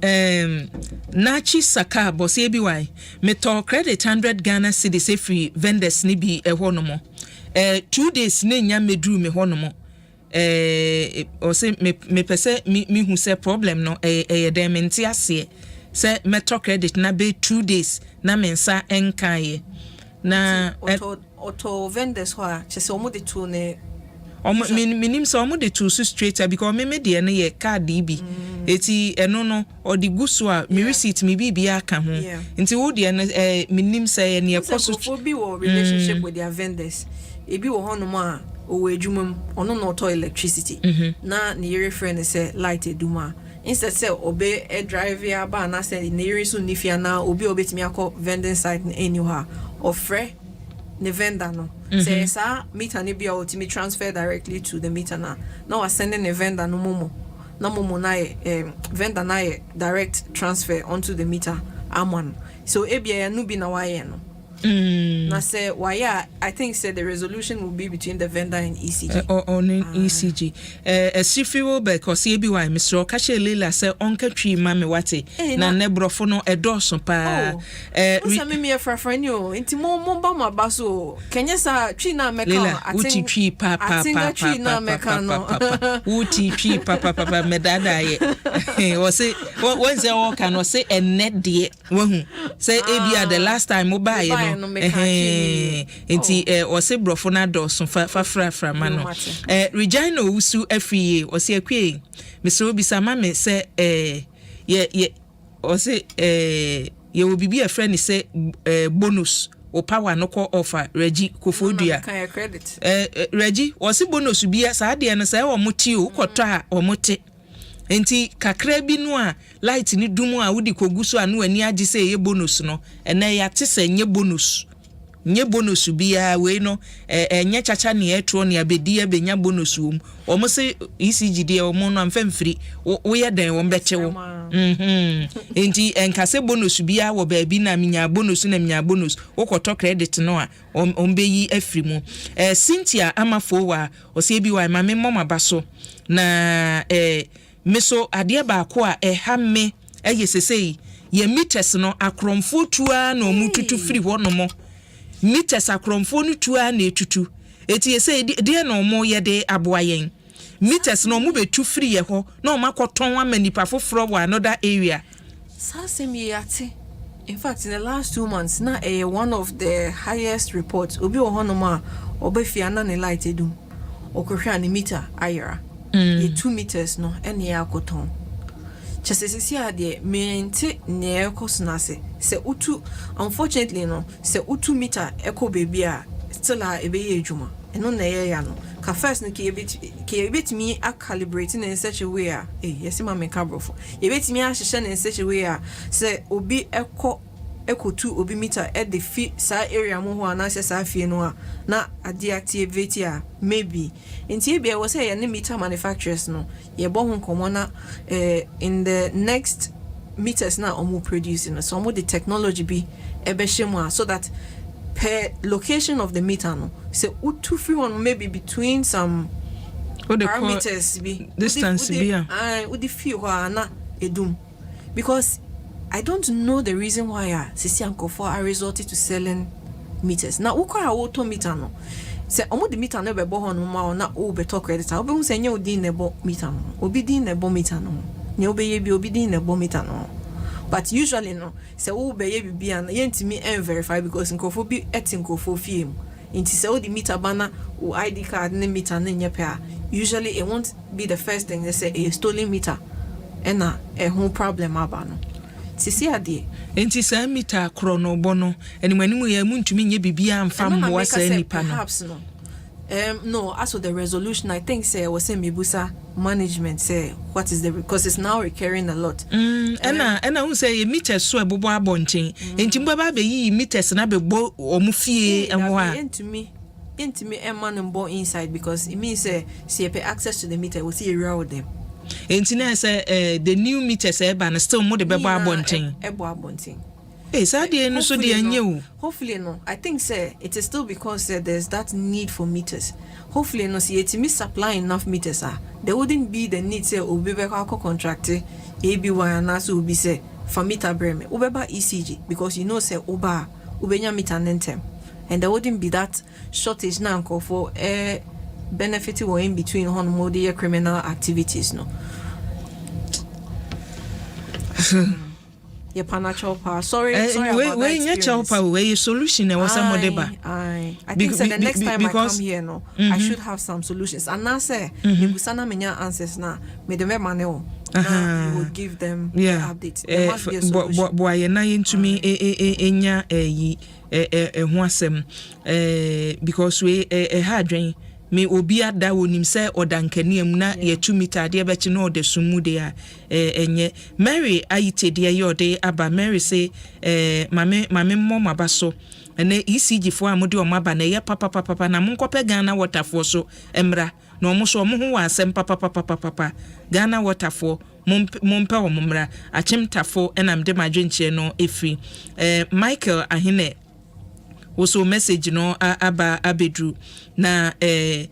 Nachi Saka boss ABY me to credit 100 Ghana cedis free vendors ni bi honomo 2 days ne nya medru me honomo o se me pese mi hu se problem no dem nti ase se me to credit na be 2 days na mensa enkaye na auto vendors ho a chese omo de to ne minim so omo de to straight because me de ne ye card bi eti eno no or the guso a me receipt me bibia aka ho nti wo de minim say ne ekoso for bi wo relationship with their vendors e bi wo hono ma o adwumam ono no to electricity na ne yere friend say light eduma instead say obe a drive ya ba na say ne yere so nifia na obi obetimi akọ vending site anywhere ofre ne vendor no say sa meter ne bia ultimate transfer directly to the meter na was sending the vendor no momo na momo na vendor na direct transfer onto the meter amon so ebia ya no bi na waye no na say why I think say the resolution will be between the vendor and ECG on ECG a sifiwo because EBY Mr. Okache Lela say onka twi ma me wate na ne brofo no edoso pa so me frafran yo nti mo ba ma baso kenya sa twi na meka uti twi pa twi na meka no uti twi pa medada ye o say when say o can say a net de wahu say ebia the last time mo ba ye enti o se brofo na do so fra ma no Regina Usu afie o se akwe Mr. Obisa ma me se ye o se ye obibi a friend say bonus o power no ko offer Regi Kofodua kan credit Regi o se bonus bia sa de no say o moti o koto a o mote enti kakra bi no a light ni dum a wudi koguso anu ani agi se ye bonus no ena ya tese nye bonus bia we no enye chacha ne etro ne abedi abenya bonus wom omo se ECG de omo no amfamfiri wo ye den wo beche wo enti enkase bonus bia wo ba bi na minya bonus wo koto credit no a ombeyi afiri mu Cynthia amafo wa o se bi wa ma me mama baso na meso ade ba ko a hamme yesesei ye meters no akromfo tua na omututu free ho no mo meters akromfo no tua na etutu eti yesei de na omo ye de aboayen meters no omu betu free ye ho na o makoton amanipa foforo wa another area sasemi yate in fact in the last 2 months na one of the highest reports obi ho no ma obefia na ne light edum okohwa ne meter ayera 2 meters no ene akoton chesesisi ade mente ne ekosnase se utu unfortunately no se utu meter eko baby a still a be ejuma eno na ya no ka first no ke bit me a calibrating in such a way yes ma me cabrofo ye bit me a hye in such a way say obi ekotu obi meter at the sa area mo ho anase sa fie no na deactivate maybe nti bia we say ye meter manufacturers no ye bo ho komo na in the next meters na omo producing so omo the technology be ebeshemu so that per location of the meter no say utu free one maybe between some parameters be distance be with the few na edum because I don't know the reason why sisi ankofo are resorted to selling meters now ukwa auto meter no say omo the meter no be bo hono ma na o be talk credit obi hu say nya odi na bo meter no obi din na bo meter no nya obi ye bi obi din na bo meter no but usually no say wo be ye bibia na yentimi verify because nkofo bi etinkofo fie inti say o the meter bana o ID card na meter na nya pa usually it won't be the first thing they say a stolen meter and a whole problem aba no sisi ade enti sa meter krono bono enimanimu ya muntumi nye bibia amfam mo wasa nipa no perhaps no no as for the resolution I think say was say mebusa management say what is the because it's now recurring a lot ena hu say meter so ebobo abonchen enti mbaba be yi meters na be bo omufie enwo a intimi man mbo inside because it means say pay access to the meter we see area with them enti na say the new meters eba na still mo de bebo abonchen no so de anye hopefully no I think say it is still because there's that need for meters hopefully no see it supply enough meters there wouldn't be the need say obi be contract abi na so obi say for meter breme obeba ECG because you know say oba ubenya meter nentem and there wouldn't be that shortage now for benefit or in between on more criminal activities no your panachol power sorry about we nya chopper we solution e was somebody ba I think so the next time I come here no I should have some solutions and now say me busana menya answers na me de me maneo now you would give them updates there must be a solution boy na yentumi enya ho asem because we hadwen me obi ada wonim say odankaniam na ye 2 meter de be chi no de sumu de enye Mary ayite de ye ode aba Mary say mame mmom abaso ene ECG fo amode o maba na ye papa na monkope Ghana waterfall so emra na omo so omo ho wa asem papa Ghana waterfall mompe o momra achimtafo enam de madwenche no efri Michael ahine also message no aba abedru na Eric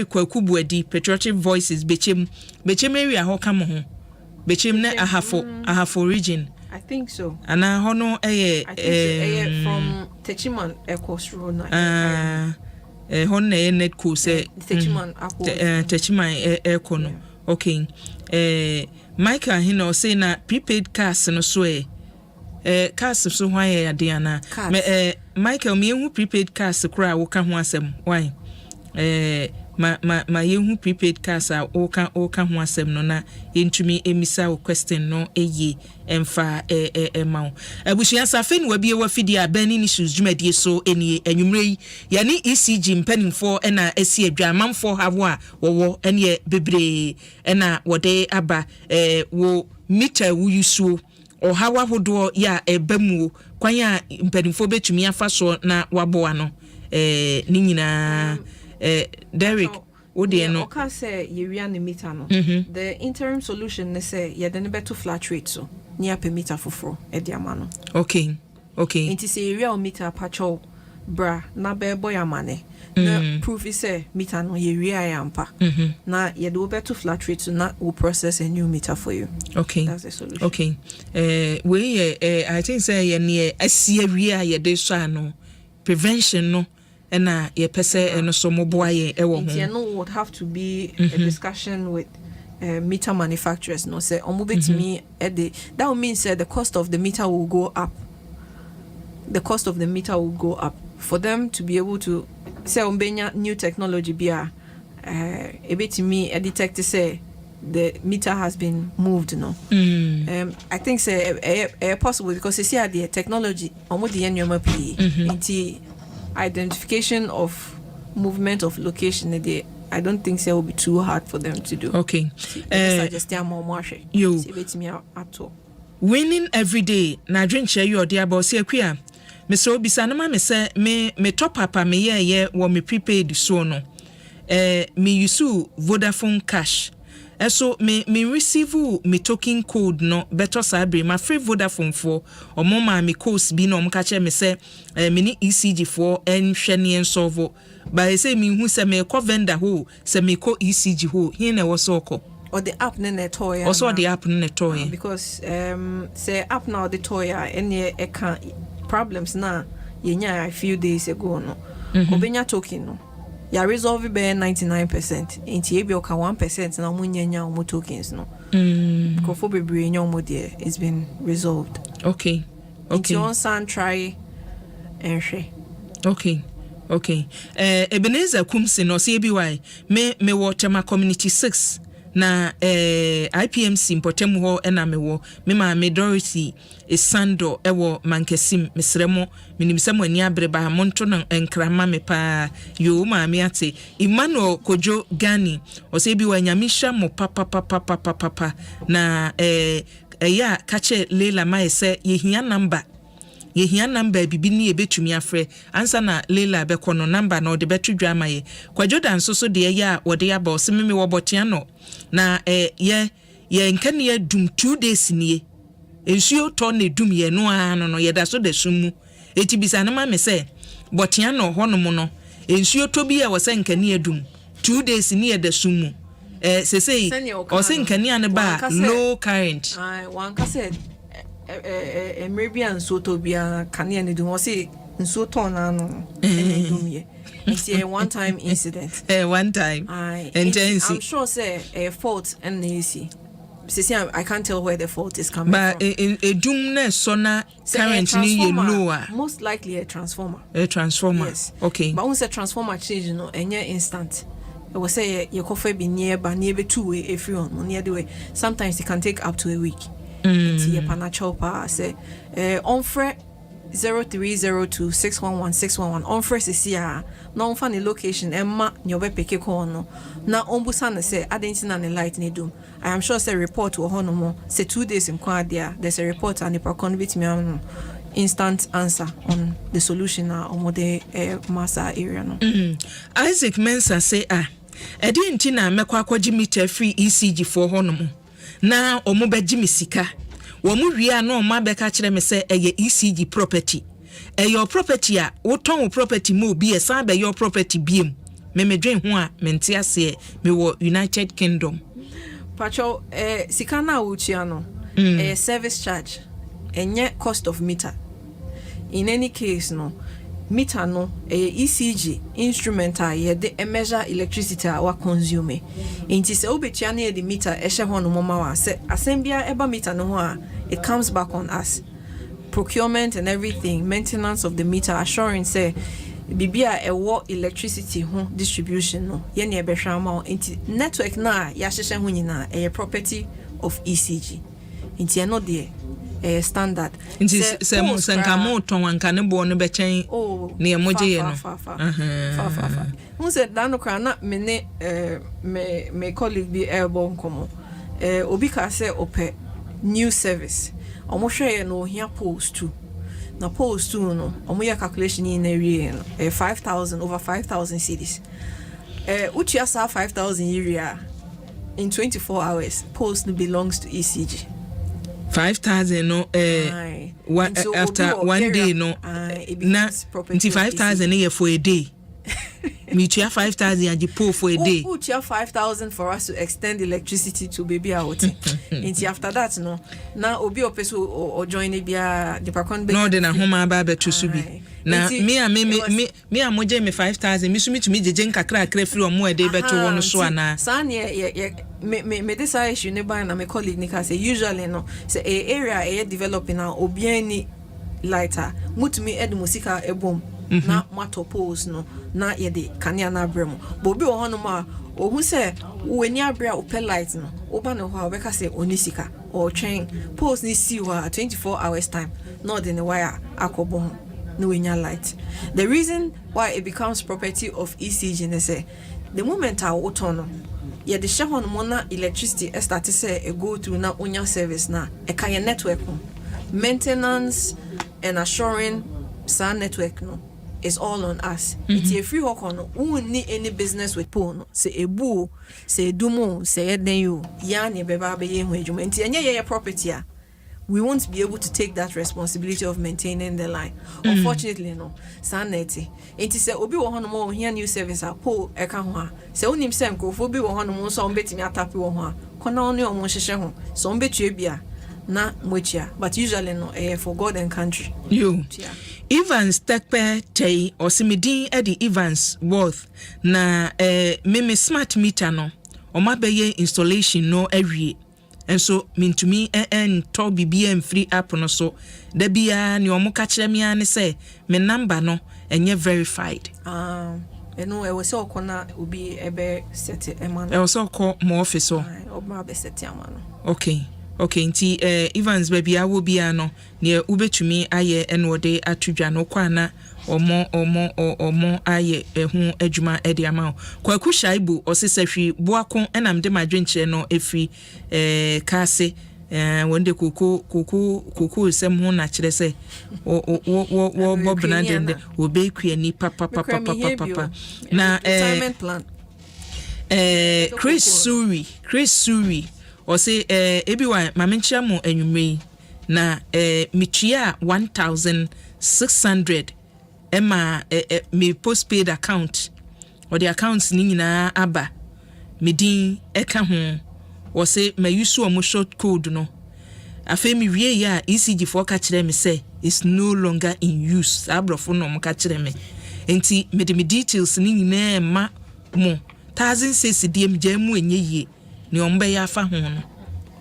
Kwakubuadi Patriotic Voices bechem area ho kam ho bechem na ahafo region I think so ana ho no from Techiman Ecos Road na ho na net ko say Techiman Eco no okay Michael hino say na prepaid cars no so cars so why Adriana Michael me hu prepaid cars kura wo ka ho asem why ma ye hu prepaid cars a wo ka ho asem no na yentumi emisa wo question no eye emfa mawo abushia safen wa bie wa fidi abani ni shoes dwumadie so eni anwumrei ya ni ECG mpanimfo na asi adwamanfo hawo a wo ene bebre na wode aba wo meter wo yusuo o hawa hodo ya ebamu kwan a mpanimfo betumi afa so na waboa no ni nyina Derek odi no oka say yewia ne meter no the interim solution ne say ye de ne beto flat rate so near per meter foforo e di ama no okay inti say yewia o meter pacho bra na be boy amane na proof is say meter no yewia ya ampa na ye de beto flat rate so na will process a new meter for you that's the solution okay we I think say ye ne asiawia ye de so ano prevention no na ye pese no so moboa ye ewo ho you know would have to be a discussion with meter manufacturers no say omo betimi that would mean say the cost of the meter will go up for them to be able to say ombenya new technology bia ebetimi detect say the meter has been moved no I think say possible because you see the technology omo the nyoma p identification of movement of location, I don't think so will be too hard for them to do. Okay. Just you winning every day. Na drink share you or dear boss here queer. Mr. Obisanama me say me top papa me ye wo me prepaid so no. Me use Vodafone cash. So me receive me token code no better sabre my free Vodafone for or mama me course be no mkache me say mini ECG for en hwene en solve. But I say me who say me ko vendor ho say me ko ECG ho here na wo so ko or the app ne toy also the app ne toy because say app now the toy any can problems na yenya a few days ago no obenya token no ya resolve be 99% inti ebi oka 1% na munyanya omo tokens no because for bebre nya omo there it's been resolved. Okay Inti on san try and share. Okay Ebenezer Kumsi no say bi why me water my community 6 na IPMC importem ho na me wo me ma me Dorothy Esando ewo mankesim mesremo minimsem ani abreba monto na enkrama me pa yo ma me ate Emmanuel Kojo Gani o se bi wa nyamisha mo papa na ya kache Leila mai se yehia number bibi ni ebetumi afre ansa na Leila be kono number na ode betu dwama ye kwajodan so de ya ode ya ba o se me wo botia no na ye nkane ya dum 2 days nie ensuo to na dum ye no ano no ye da so da sumu eti bisa na ma me se botia no hono no ensuo to bi ya wo se nkane ya dum 2 days nie da sumu sesei o se nkane an ba no current one ka said Meribian soto bia kania ne dum o se nso to na no dum ye. It's a one-time incident. One time. I'm sure say a fault and easy. I can't tell where the fault is coming from. But a doom ne sona currently you know. Most likely a transformer. A transformer. Yes. Okay. But once a transformer change, instant. I will say your coffee be near 2 way if you on near the way. Sometimes it can take up to a week. It's your panachopa say on fret 0302 611 611 on first is here na on funny location emma nyobe peke ko no na ombusa na say adentina na light ne dum. I am sure say report wo hono mo say 2 days in kwa there's a report and the convit me instant answer on the solution na omode massa area no. Isaac Mensa say edintina mekwa kwaji meter free ECG for hono mo na omobeji misika womu ria no ma beka kire me se eye ECG property your property a woton property mo bi e san be your property biem me dwen ho a mente ase me wo United Kingdom pacho sika na wuchia no service charge enye cost of meter in any case no meter no ECG instrument ye de measure electricity wa consume inti se obetua na the meter ehye ho no mama wa se asembia eba meter no ho a it comes back on us. Procurement and everything, maintenance of the meter, assuring say bibia ewo electricity ho distribution no ye na ebehwa ama inti network na ya hyehye ho nyina property of ECG inti no de standard inti se nka mo ton anka ne bo no be chen ne emoje ye no fa who said that no kra na me colleague be airborne komo obi ka say ope new service omo hwe no hia post 2 na post 2 no omo ya calculation in area no 5,000 over 5,000 cedis uchi asa 5,000 area in 24 hours post belongs to ECG 5,000 no so after one day no na 5,000 here for a day me chia 5,000 and you pull for a day. Who chia 5,000 for us to extend electricity to baby out. And after that, no, now obi opeso or join the department. No, then a home about to subi. Now me moje me 5,000. Me sumi to me jejen kakra free or more day better one so na. San me this issue nearby na me colleague nika say usually no say a area developing now obi any lighter. Mutumi ed musika ebom. Na matopos no na ye de kania na brem bo bi wo hono ma ohu se weni abra opel light no oba no ho obeka se onisika or train post ni si wa 24 hours time no de ne wire akobo no light. The reason why it becomes property of ECG is the moment I autono, yeah, the share on mona electricity start to say a go through now on your service now a kaya network maintenance and assuring sound network no is all on us. It's a free hawk on who need any business with pono say a boo say dumo say then you yani beba be yen property. We won't be able to take that responsibility of maintaining the line. Unfortunately, no. Sanity. It is a obi wohon mo here new service a po e ka ho a. Se onim se nkofo bi wohon mo so mbetimi atape wo ho a. Kona oni omo hyehye ho. So mbetue bia na mochia. But usually no for God and country. You. Evans tekpe tei osimidin e di Evans worth na me smart meter no. O ma beye installation no awie. And so mean to me and to BBM free app no so da bia ni omo ka kire me an say me number no enye verified no e was so kona obi ebe set e man e was so call mo office so oba be set ama no okay nti Evans baby awo bia no ne ubetumi aye enwode atudwa no kwa na omo aye hu adwuma edi ama kwaku shaibu osesahwi boako enam de madwenche no efi kase wonde kuku sem ho na kire se wo bobna de obekuani papa na plan Chris Suri o say ebi wa mamenchia mo anwumre na mitua 1600 Emma me postpaid account or the accounts ni nyina aba medin eka ho o say my use o mo short code no afa mi wie ya ECG for ka kire me say is no longer in use abrofo no mo ka kire me enti me de details ni nyina ma mo 1000 cediem jamu enye yie ni ombe ya afa ho no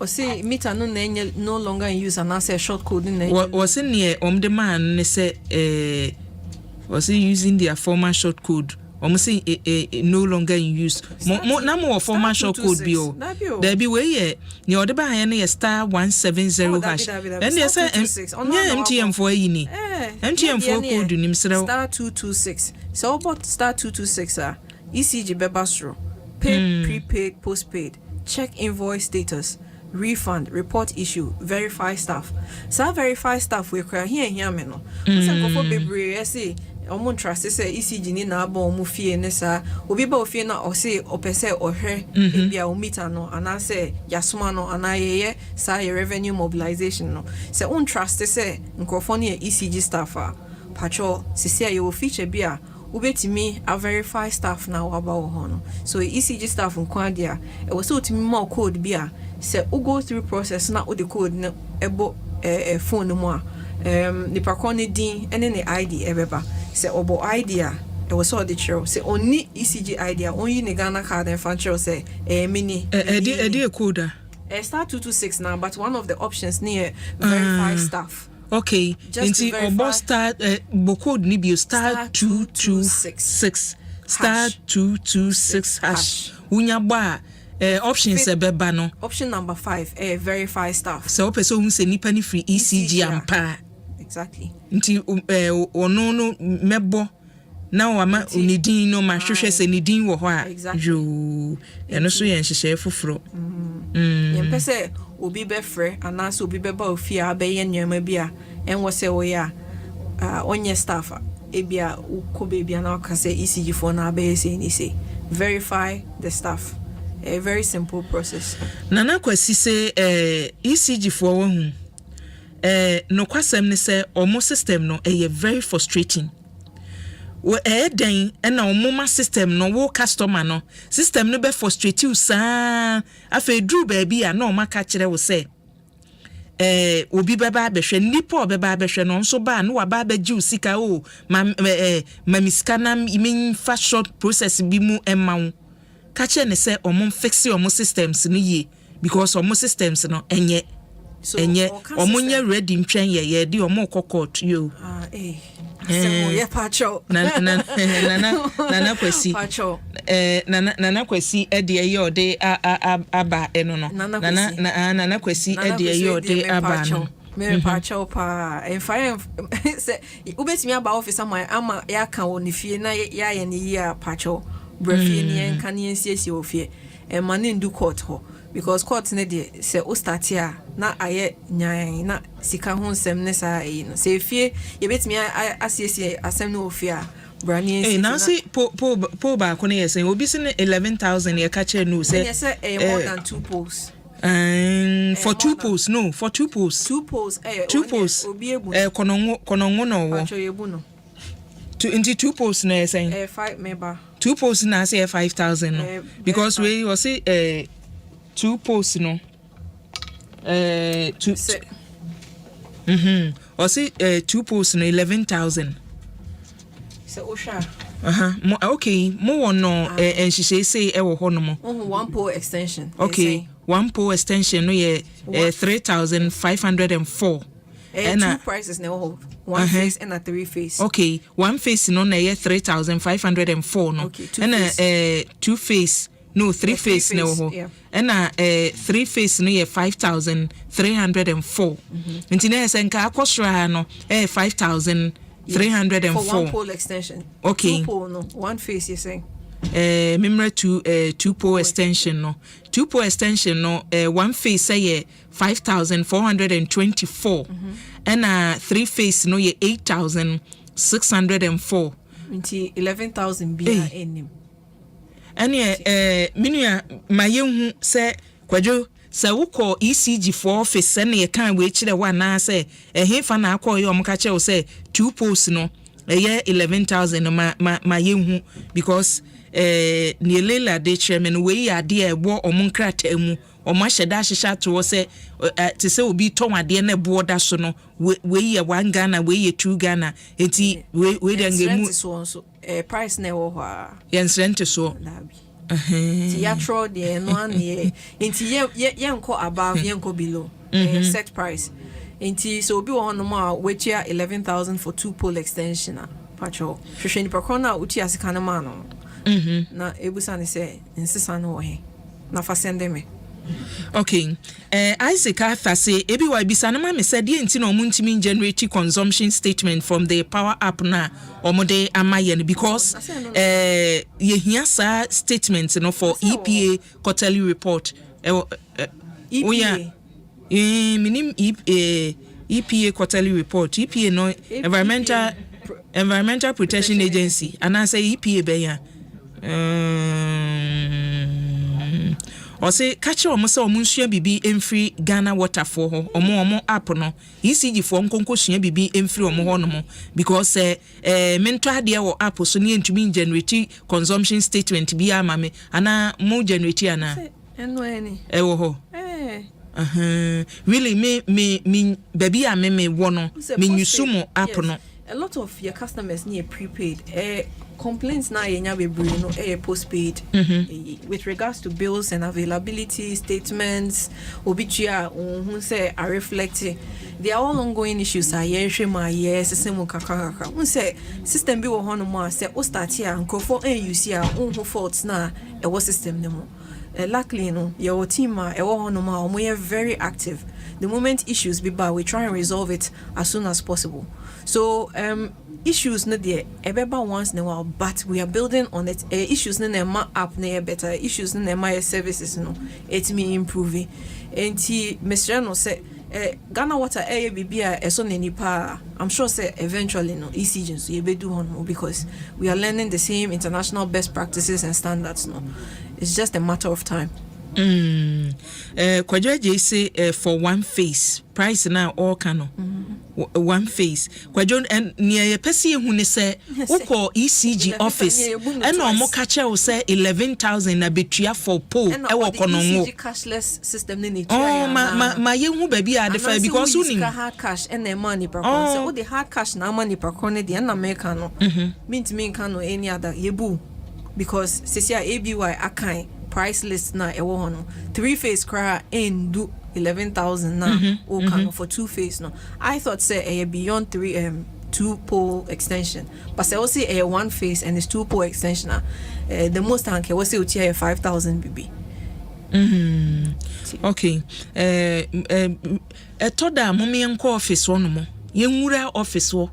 o say meter no longer in use and I say short code ni o say ne omde man ne say was he using their former short code or say no longer in use more former short code bio there be way ni ode ba ya na star 170 hash and they say MTM for yini MTM for code nim sra star 226 so about star 226 ECG bebastro paid prepaid postpaid check invoice status refund report issue verify staff so verify staff we cry here me no so go for bebre say omo trust say ECG ni na aba omo fie ne sa obi ba ofie na o say opese ohwe bia o meter no ana say yasoma no ana ye sa ye revenue mobilization no say on trust say nkrofo ne ECG staff patcho sisi aye wo feature bia ubetimi a verify staff na waba wo ho no so ECG staff nkwa dia e wo say otimi ma code bia say u go through process na o the code na ebo phone mu a the pakoni din ene ne ID ebeba say obo idea e was all the true say only ECG idea only ne Ghana card and fan say mini e code star 226 now but one of the options near verify staff okay into obo star code ni bio star 226 star 226 hash unya ba options ebeba no option number 5 verify staff so person who say nipa ni free ECG ampa exactly nti ono no mebo na wa ma onidin no ma hwehwe se nidin wo ho a yo eno so yen hyehye foforo yen pese obi be frɛ anaso obi be ba ofia be yen nyama bia en wo se wo ya onye staff ebia ukobe bia na ka se ECG for na be se ni se verify the staff a very simple process nana kwasi se ECG for wo hu no kwasem ne say omo system no very frustrating we den na omo ma system no wo customer no system no be frustrate you sa afa dru ba bia na omo ka kire wo say obi beba behwe nipa beba behwe no nso ba no wa ba giu sika o ma miska na imin fa short process bi mu emma ka kire ne say omo fix omo systems no ye because omo systems no enye enye omunye ready ntwen ye di omo court yo ye pacho na kwesi pacho na kwesi e de ye ode aba eno no na kwesi e de ye ode aba no me pa chow pa en fire say ubetimi aba office ama ya kan woni fie na ya ye ni ya pa chow brefie ni en kan yen siesie ofie e mane ndu court ho because court ne de say o start here na aye nyan na sika ho nsem ne sa e no say fie ye betimi asiesie asem no ofie a brani eh na see po ba ko ne yesen obi se 11,000 ye ka che no say yes more than 2 poles for 2 poles no for 2 poles 2 poles konongo no wo into 2 poles na yesen 5 member 2 poles na say 5,000 no because we was say 2 poles no 2 or say 2 poles no 11,000 Osha. Okay, more no and she say e wo hono mo. 1 pole extension. Okay, 1 pole extension no ye 3,504. And two prices now one face and a 3 face. Okay, 1 face no na ye 3,504 no. Okay, and 2 face no 3 face no ho. And 3 face no ye 5,304. Nti na senka akosra no 5,304 for 1 pole extension. Okay. 2 pole no 1 face you're saying. Memra 2 pole extension no. 2 pole extension no 1 face say 5,424 and 3 face no ye 8,604. Nti 11,000 bia enim. Ane minua mayehu se kwadwo se wukọ ECG for office na ye kan we kire wa na se ehefa na akọ ye omka che se 2 posts no ye 11,000 mayehu because ni lela de chairman we ade e bo omunkrata mu omaheda hyehyɛ to se te se obi tonwade na boda so no we ye 1 Ghana we ye 2 Ghana enti we de ngemu so price na wo ho a yensrente so ti ya tro de no an ye enti ye nko above ye nko below set price enti so obi wo hono ma we chia 11,000 for 2 pole extension a pacho hwehwe ni pakona uti asika na ma no na ebusa ne se nsesa no wo he na fa sende me. Okay. Isaac Afase ebi wa bisa na me said ye nti na omuntimi generate consumption statement from the power app na omode amaye because ye hia sa statement no for EPA quarterly report EPA minim EPA quarterly report EPA no environmental protection agency and I say EPA be ya or say catch omo say omo nsua bibi emfri Ghana water for ho omo app no ECG for nkonko sua bibi emfri omo ho no mo because mento ade wo app so ne ntumi generate consumption statement bi ama me ana mo generate ana eno eni wo ho really me baby a me wo no me nyusumo app no a lot of your customers need prepaid complaints now yenya bebre no postpaid with regards to bills and availability statements obitua who say are reflecting they are all ongoing issues are yehwe yes system kakaka who say system bi wo hono mo say o start here nkofo you see who faults na e wo system nemo luckily no your team e wo hono mo we are very active the moment issues be bad we try and resolve it as soon as possible so issues no there ebeba once in a while but we are building on it issues no na app na better issues no na services no it me improving enti Mr. no say Ghana water bibia eso na nipa I'm sure say eventually no ECG so you be do on because we are learning the same international best practices and standards no it's just a matter of time. Kwajoje say for 1 face price na all kano 1 face kwajon and near pesi hu ne say ukọ ECG office and omo ka che wo say 11,000 na betua for pole e wo kono ngo ECG cashless system ne netua ma ye hu ba bi ade fa because uni hard cash and money per con so the hard cash na money per con de na make no mint me kan no any other yebu because sesia ABY akan price list na ewo hono 3 face cra do 11,000 na o kan for 2 face no I thought say beyond 2 pole extension but say also 1 face and it's 2 pole extension the most anke was say utia 5,000 bb Okay. Etoda mommy enko office one mo. Yenwura office wo.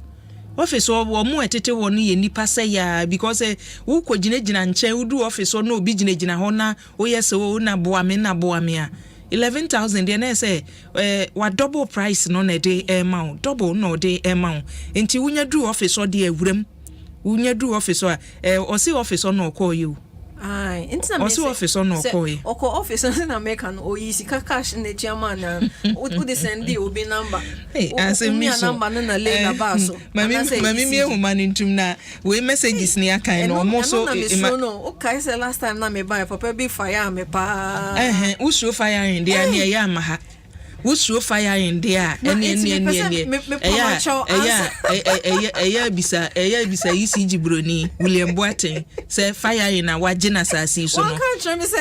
Office wo mo etete wo no ye nipa say ya because wo kwagina nche wo do office wo no obi gina ho na wo yese wo na boa me a 11,000 dey na say wa double price no na dey amount double no dey amount enti wunya do office wo dey awuram wunya do office wo o say office wo no call you. Aye, internet also office on okoi. Oko office na make an o easy cash in the chairman who dey send the obi number. Hey, answer me number na le ba so. Mami me woman intum na we messages ni aka no mo so no okay say last time na me buy for be fire me pa. Who show fire in there near ya maha. Who show fire in there bisa ECG broni William Boateng say fire in a wagina asasi so no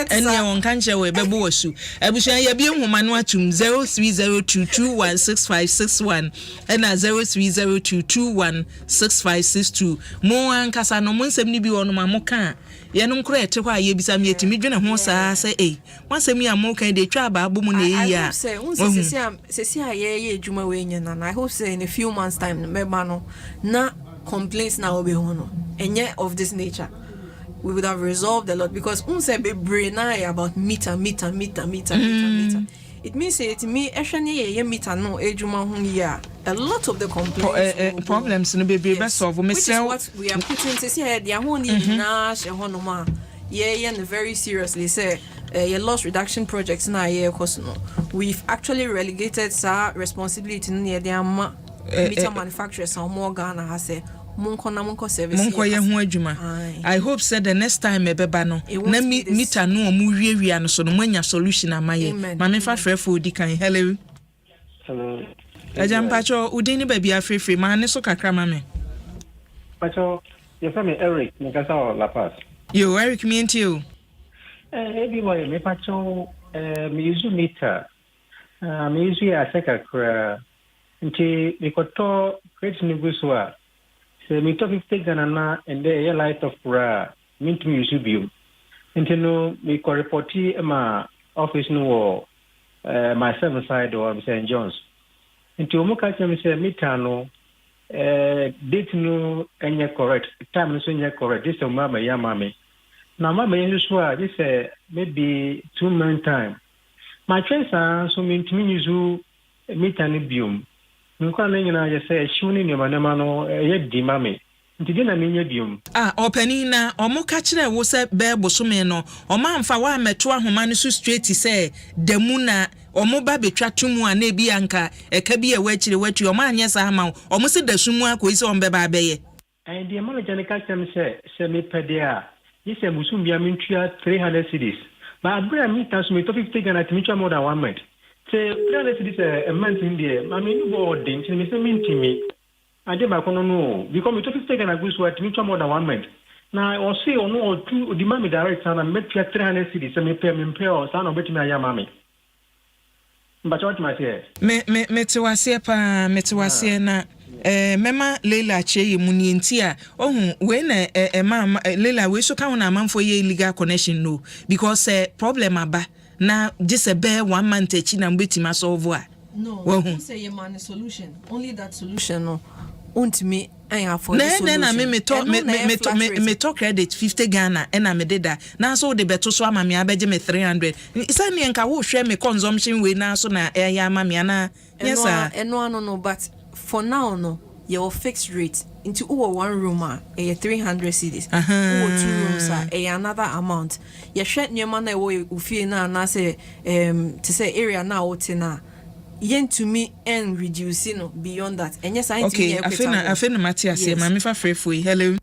enya won kanche we bebo wasu abushan ya bi nhoma no atum 0302216561 ena 0302216562 mo ankasa no mo nsem ni bi wono ma mo ka yenom kro ete kwa ye bisa me etimi dwene ho saa say wansem ya mo kan de twa ba bo mu na eyi a sesi ye ejuma we nyana na I hope say in a few months time member no na complaints na obi hono enye of this nature we would have resolved a lot because unse be brain about meter it means it me ehwene ye meter no ejuma ho ya a lot of the complaints problems no be solve me say what we are putting sesi here dia ho ni na she hono ma ye very seriously say your loss reduction projects na ye cost no we've actually relegated sa responsibility near the meter manufacturers and more Ghana has say monko service monko ye ho adwuma I hope said the next time e beba no na meter no mu wiewia no so no manya solution amaye ma me fa frefo di kan hello ajam pacho udin ni baabi afrefre ma ne so kakra ma me pacho you say me Eric me kasa La Paz yo Eric me enti o everybody me pacho me use meter me use ya seka kra nti me koto create ni guswa se me to 50 Ghana na and the light of kra me to use biu nti no me ko reporti ma office no wo my seven side or St John's nti o mo ka che me se meter no date no enye correct time no so enye correct this mama ya mama na mama yensu this maybe 2 month time my tracer so me use meter ni biom nko na nyina je say shuni ni manema no ye di mama nti na menye biom opani na omo ka kire wo se be bosome no omo amfa wa meto ahoma no so straight say damu na omo ba betwa tumu a na bi anka eka bi e wachire watu omo anye sa ama omo se dasumu akoyi se ombe ba beye the manager ne ka tem se me pedia this is Musumbia Mintua 300 cities. But Abraham meter so me to 50 Ghana to more than 1 month. Say 300 cities a month in there. I mean you go ordin to me say me. I dey back on no because me to 50 Ghana go so to more than 1 month. Now or say or no or two demand me direct and make 300 cities so me pay or san obeti me ayama me. But what my say? Me tiwase pa me tiwase na mema Leila Cheye muni ntia ohun we na Leila we so kan na amanfo ye illegal connection no because problem aba na just a bear 1 month echi na mbetima solve a no say ye man solution only that solution no untimi anya for the solution na me talk credit 50 Ghana na me deda na so de beto so ama me abeje me 300 isa ne nka wo hwe me consumption we na so na ya ama me na yes sir no but for now no your fixed rate into 1 room a 300 cedis 2 rooms a another amount ye hwet nyema na we ufie na say to say area na wotina yen to me and reducing no beyond that and yes I okay I feel Matthias here mama fa free for hello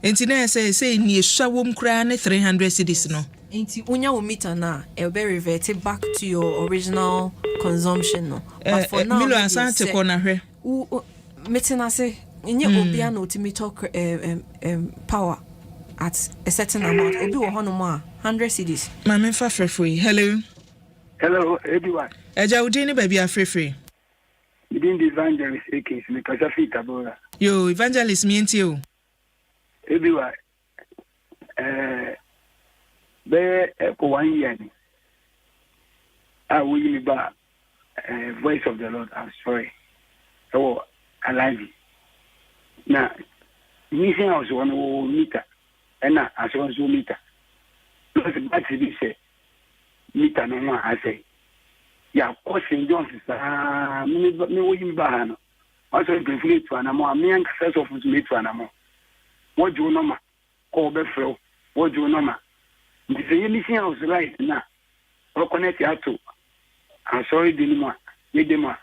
entina say ni esua wom kra ne 300 cedis no Inti unya wo meter na e be revert back to your original consumption no but for now Milo asante ko na hwe metina say nye obia na ultimate power at a certain amount obi wo hono ma 100 cedis mama fa frefree hello everyone eja udini baby afrefree within the evangelist akes me kasa fit abora Yo, evangelist me and you. Everywhere. Be 1 year. I will be voice of the Lord. I'm sorry. So I like it. Now, missing house 1 meter, and now as 1 meter. Because that's it. Say meter no more. I say, yeah, St. John's is me waiting behind. Also, briefly to an amount, me and success of me to an amount. What do you know? Call the flow. What do you know? This is missing house right now. Or connect your two. I'm sorry, Dinima. Yedema.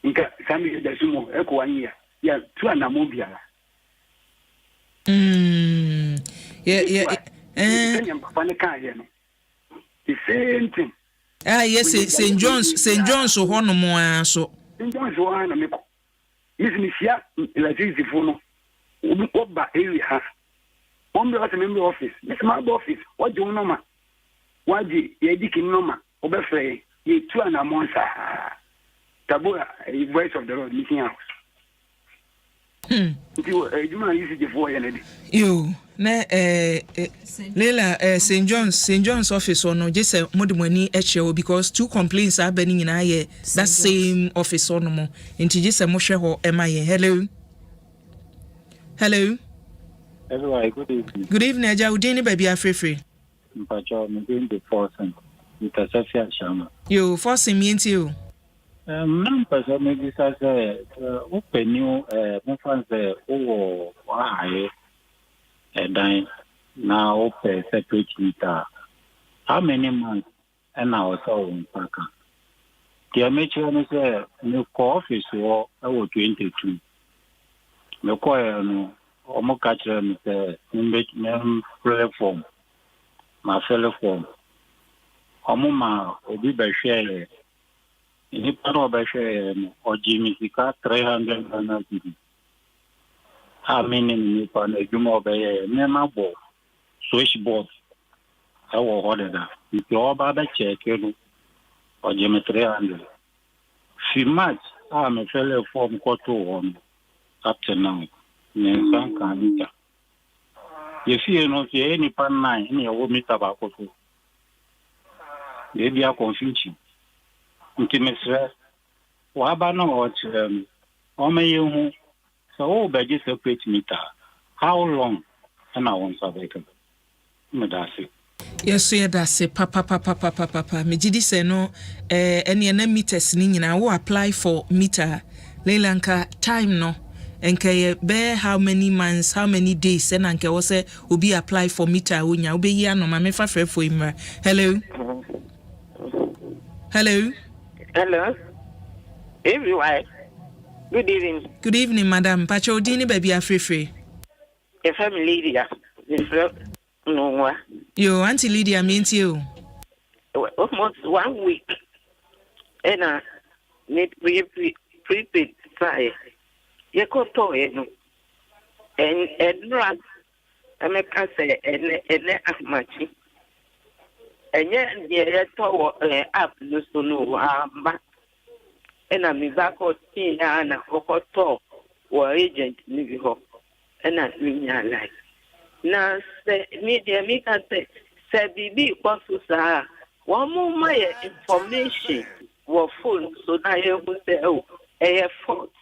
Inka Sami the Sumo, Echo 1 year. Yeah, 2 and a movie. Yeah. The same thing. Yes, St. John's, so Honomo, so. St. John's one, and Miss Missia, like this, the phone. What by area? One was a member office. Miss my office. What do you know, ma? What the Edikin Noma, Oberfrey, ye 2 and a month. Tabua, a voice of the Lord, missing house. You are easy for you. Leila, St. John's office or no, just a money HO because 2 complaints are burning in aye that same office or no more. Into just a moshe or MIA. Hello. Everybody, good evening. Good evening, Aja Udini baby free. Mpacho, I'm doing the forcing. With Sophia Shama. You forcing me into you. Mpacho, maybe say open new movements over why and then now open separate meter. How many months and I was all in Paka? The amateur say new office or 22. No choir no. Omo catcher me say make me form. My fellow form. Omo ma obi be share. Ni pano be share o Jimmy Sika 300 Ghana cedi. How many ni pano jumo be me ma bo switchboard. I will order that. If you all baba check you o Jimmy 300. Fi match me fellow form quarter one up to now. Nensan kanita. You see, no, any pan 9 in your meet about you. Maybe are confusing. Intimate stress. Wabano or may you so by this separate meter. How long? And I won't survive. Medasi. Yes, so that's it. Papa. Me jidi say no. Any meters ni nyina wo apply for meter. Leilanka time no. Enke be how many months, how many days, and anke was say will be apply for meter unya will be ya no mame fa for him. Hello. Everyone. Good evening. Good evening, madam. Pacho dini baby free. A family Lydia. No. Yo, Auntie Lydia means you. Almost 1 week. And I need prepaid fire. You could toy no. And run. I make us say, and much. And yet, the tower up, no, but and I'm back on tea and a hot talk or agent, maybe hope, and not doing your life. Now, say, media, me can say, BB, what to say, one more my information were full, so now you will say, oh, a fault.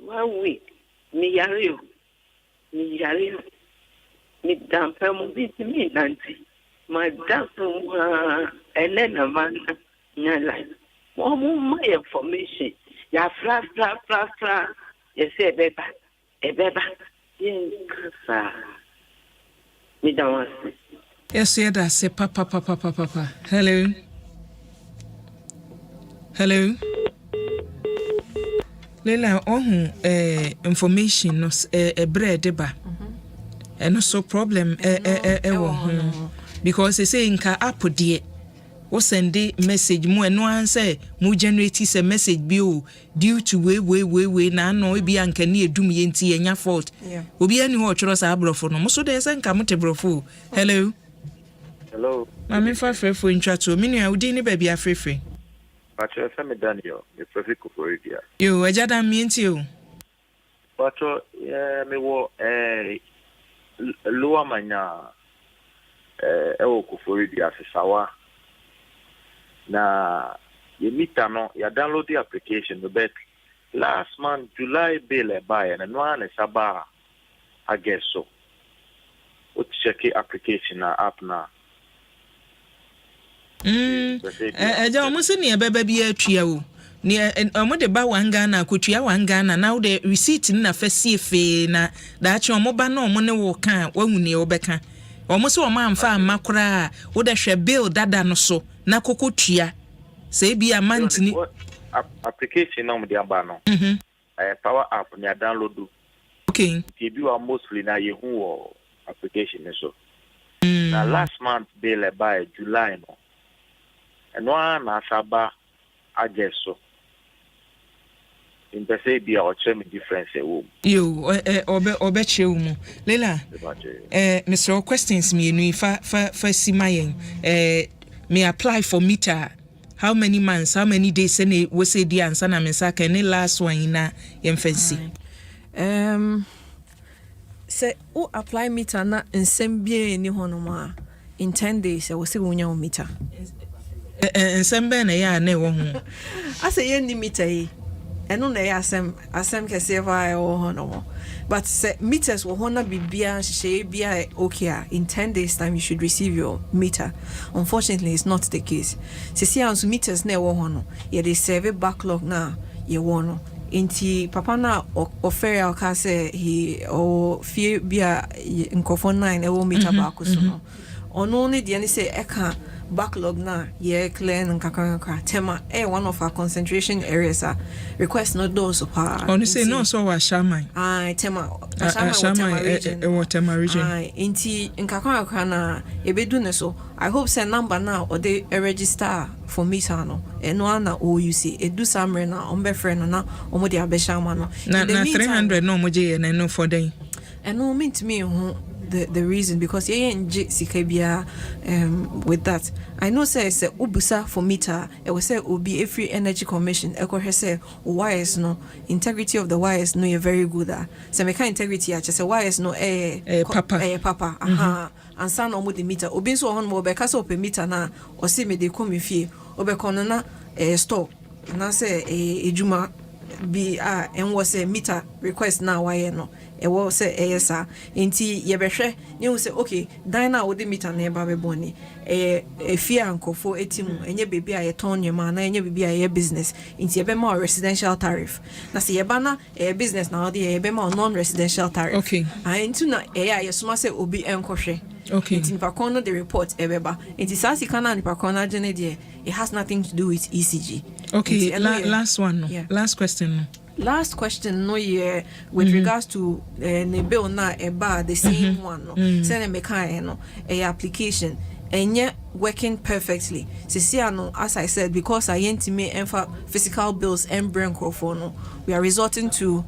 1 week, me yario, me damn family to me, Nancy. My damn, and then a man, your life. One more my information. Ya fla. You say, beba. Yes, me don't want to. Yes, yeah, that's it. Papa. Hello. Lela information no bread ba. And also problem because they say inka app die wo send message mu eno answer mu generate a message bi o due to we na no e bi anka ne edum ye nti enya fault obi ani ho choro sa abrofo no mo so de say nka mo te brofo. Hello mami fa frefo ntwa to me nua udi ni ba bi afrefe Pacho, me Daniel, the Profiko for India. Yo, Ajada Mientio. Pacho, me wo lower manya ewo kufuri di asisawa. Na ye meter no ya download the application but last month July bill buy and no one is about I guess so. What check application na app na. Eja omusi ne beba bi atwa o. Ne omo de ba wanga na akotua wanga na now the receipt na fasie fe na da achi omo ba na omo ne wo kan wahu ne obeka. Omo se omo amfa amakora wo da hwe bill dada no so na kokotua. Say be a month ni application na mudi aba no. Power app ni download do. Okay. Ti bi wa mostly na ye hu application so. Na last month bill by July no. And one na saba I guess so. In the say be our term difference e wo. Yo obe chewu Lela. Mr. questions me nu fa simayen. Me apply for meter. How many months, how many days any we say the answer na me saka any last one na yemfancy. Say o apply meter na nsem bia ni hono ma in 10 days we say wonya meter. Nsem be na ya na wo ho. Asa ye ni meter yi. Eno na ya asem kese va o hono. But say meters wo hona bibia hye bia okay in 10 days time you should receive your meter. Unfortunately it's not the case. See as meters na wo hono ye dey serve backlog na ye wono. Inti papa na offer aka say he o fie bia nkofo 9 e wo meter back so no. Ono ne de ne say eka backlog na ye clear nkaka tema one of our concentration areas request no those pa on say no so wa shaman tema tema region inti nkaka na ebedu ne so I hope say number now or they register for meter no eno na o you see edu samre na ombe friend na omo de abeshama no na 300 no mo je na no for them eno mean me the reason because sikabia with that I know say ubusa for meter it was say obi every energy commission e say wires no integrity of the wires no you're very good say meka integrity a say wires no papa and san omo the meter obi so hon mo be ka so pe meter na o say me de come fie obekono na store na say ejuma bi enwo say meter request na wire no e wo say esa enti ye behwe ne wo say okay dan na wo de meter na e ba be boni fie ankofo etimu enye bebi a ye ton nyema na enye bebi a ye business enti ye be ma residential tariff na say ye ba na business na wo de ye be ma non residential tariff okay enti na ye suma say obi enkohwe okay enti nipa kono the report ebeba enti sasi kana nipa kono agene de it has nothing to do with ECG okay last one no last question no last question no year with regards to ne bill na eba the same one no say na meka no application enye working perfectly see no as I said because I me physical bills and brain no we are resorting to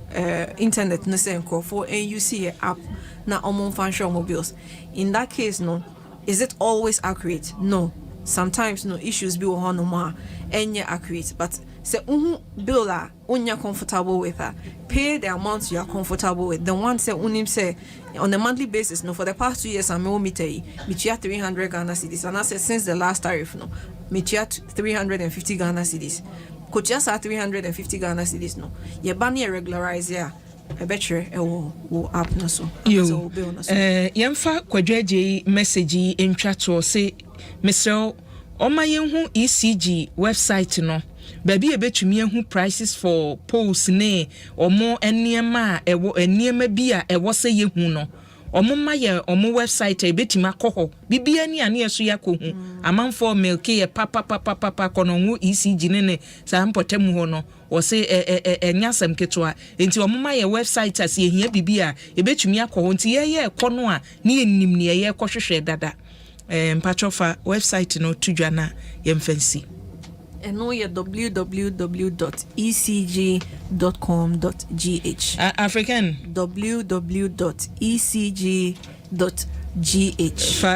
internet no say for and you see app na omon function mobiles in that case no is it always accurate? No, sometimes no issues be on no enye accurate but say bill unya comfortable with her pay the amount you are comfortable with the one say unim say on a monthly basis no for the past 2 years I'm meter me 300 Ghana cedis and I say since the last tariff no me 350 Ghana cedis could just 350 Ghana cedis no ye ban ye regularize ya I bet you will up no so yemfa kwadwaje message in chat or say Mr. Oma yenhu ECG website no baby ebetumi ehu prices for polls ne omo eniema ewo eniema bia ewo se yehu no omo ma ye omo website ebetumi akoho bibia ni ane eso yakohu amanfo milky ye papa kono hu ECG ne sa mpotem ho no wo se enyasem ketwa enti omo ma ye website as ehia bibia ebetumi akoho nti ye kono a ne enim ne ye kohwehwe dada mpatrofa website no tudwana yemfancy and know your www.ecg.com.gh African www.ecg.gh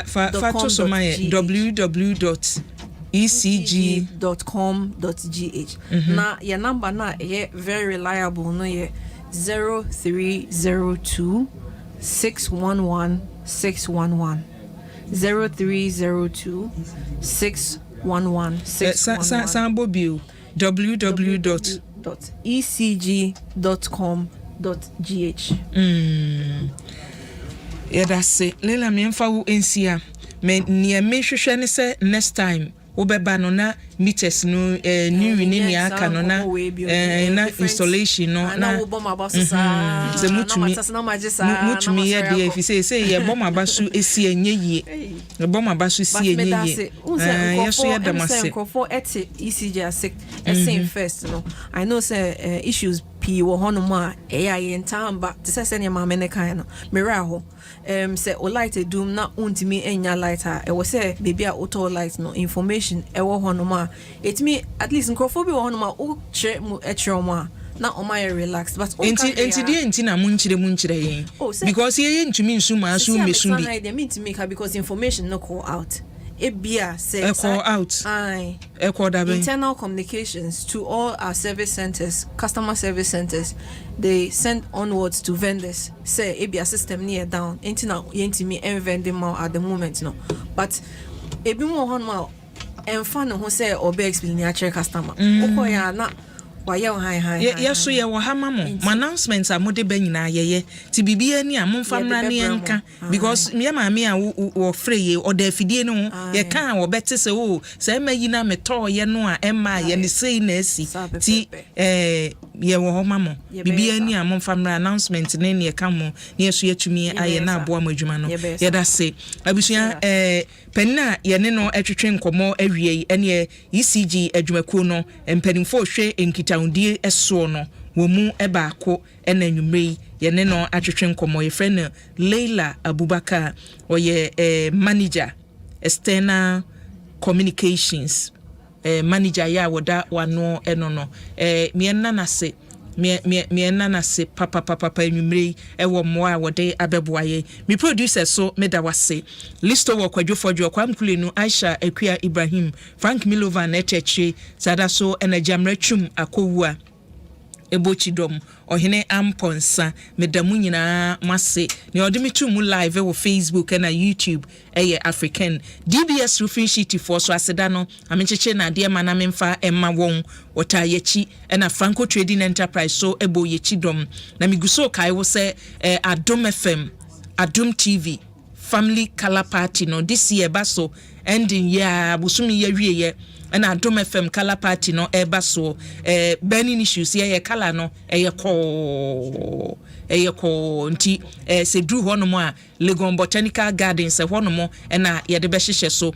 Fato Somaye www.ecg.com.gh na your number na very reliable no ye 0302 611 611 0302 611 611 Sambo bio www.ecg.com.gh. Yeah, that's it. Lela me mfa wo ensia. Me nie me hwehwe ne se next time wobeba no na meters no new ni aka no na na installation no na wo bom abaso sa ze mutumi ye de fi say ye bom abaso esi enye yie ye bom abaso si enye yie ye so ye damase for eti ECG ase first no I know say issues p wo hono ma ye ntamba te say ne ma me ne kan no mera ho say o light doom na untimi enya lighter e wo say baby a auto light no information e wo hono ma it me at least nkrofobi wo hono ma o che mu e che ma na o ma relaxed but enti na munchire yen because ye ntumi nsu ma asu mesu bi they mean to make her because information no call out ebia say call out internal communications to all our service centers, customer service centers. They send onwards to vendors. Say ebia system near down. Intina yentimi en vending more at the moment no. But ebi mo hon ma enfan ho say obe explain ya customer. Okoya na yes, ye wo hama mo announcements a mode ba nyina ye ti bibia ni a momfa mra ne enka because me ma me a wo freye o da fidie no ye kan wo bete se o se ma yi na meto ye no a emma ye ne sei na asi ti ye wo hama mo bibia ni a momfa mra announcement ne ne ka mo ne yeso yatumi aye na abo amadwuma no ye da se abusua penna ye ne no atwetwe nkomo awie ene ECG adwumakuo no empanimfo hwe enkita undie eso no wo mu ebaako ena nwumrei ye ne no atwetwe nkomo ye friend Leila Abubakar oye manager external communications manager ya woda wano eno no me na se papa nwumrei ewo moa wode abeboaye me producer so me da wase listo wo kwadwofodwo kwamkulenu Aisha Akua Ibrahim Frank Milova na echeche sada so enajamratwum akowua ebochidom ohene amponsa medamu nyina mase ne odimitu mu live wo Facebook na YouTube African DBS roofing sheet for so aseda no amencheche na de ma na memfa emma won wota yechi na Franco Trading Enterprise so ebo yechidom na miguso kai wo se Adom FM Adom TV family color party no this year baso ending year busumi ye wieye na Adom FM color party no baso burning issues ye color no eyeko nti se dru hono a Legon Botanical Gardens hono na ye de be hihye so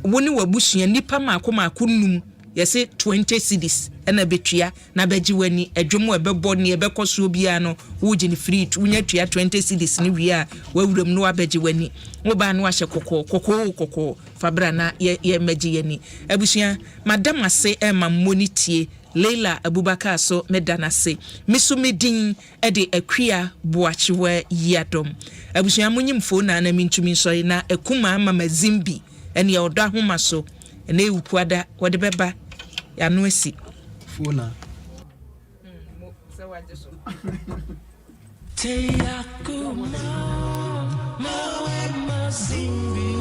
woni wabusua nipa mako num yese 20 cedis na betua na beji wani adwomo ebebo ne ebekoso obia no woji ni free wunya tua 20 cedis ni wi a wawuram no abeji wani wo ba no ahye kokko fabra na ye meji yani abusua madam ase ma monitie Leila Abubakar so medanase misumedin ede Akua Boachiwa Yadom abusua munyimfo na mintumi so na ekuma mama Zimbi ene ya odo ahoma so ene ewupuada wode beba ya no esi fona se waje so te yakuma mawe mazimbi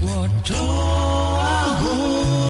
wodo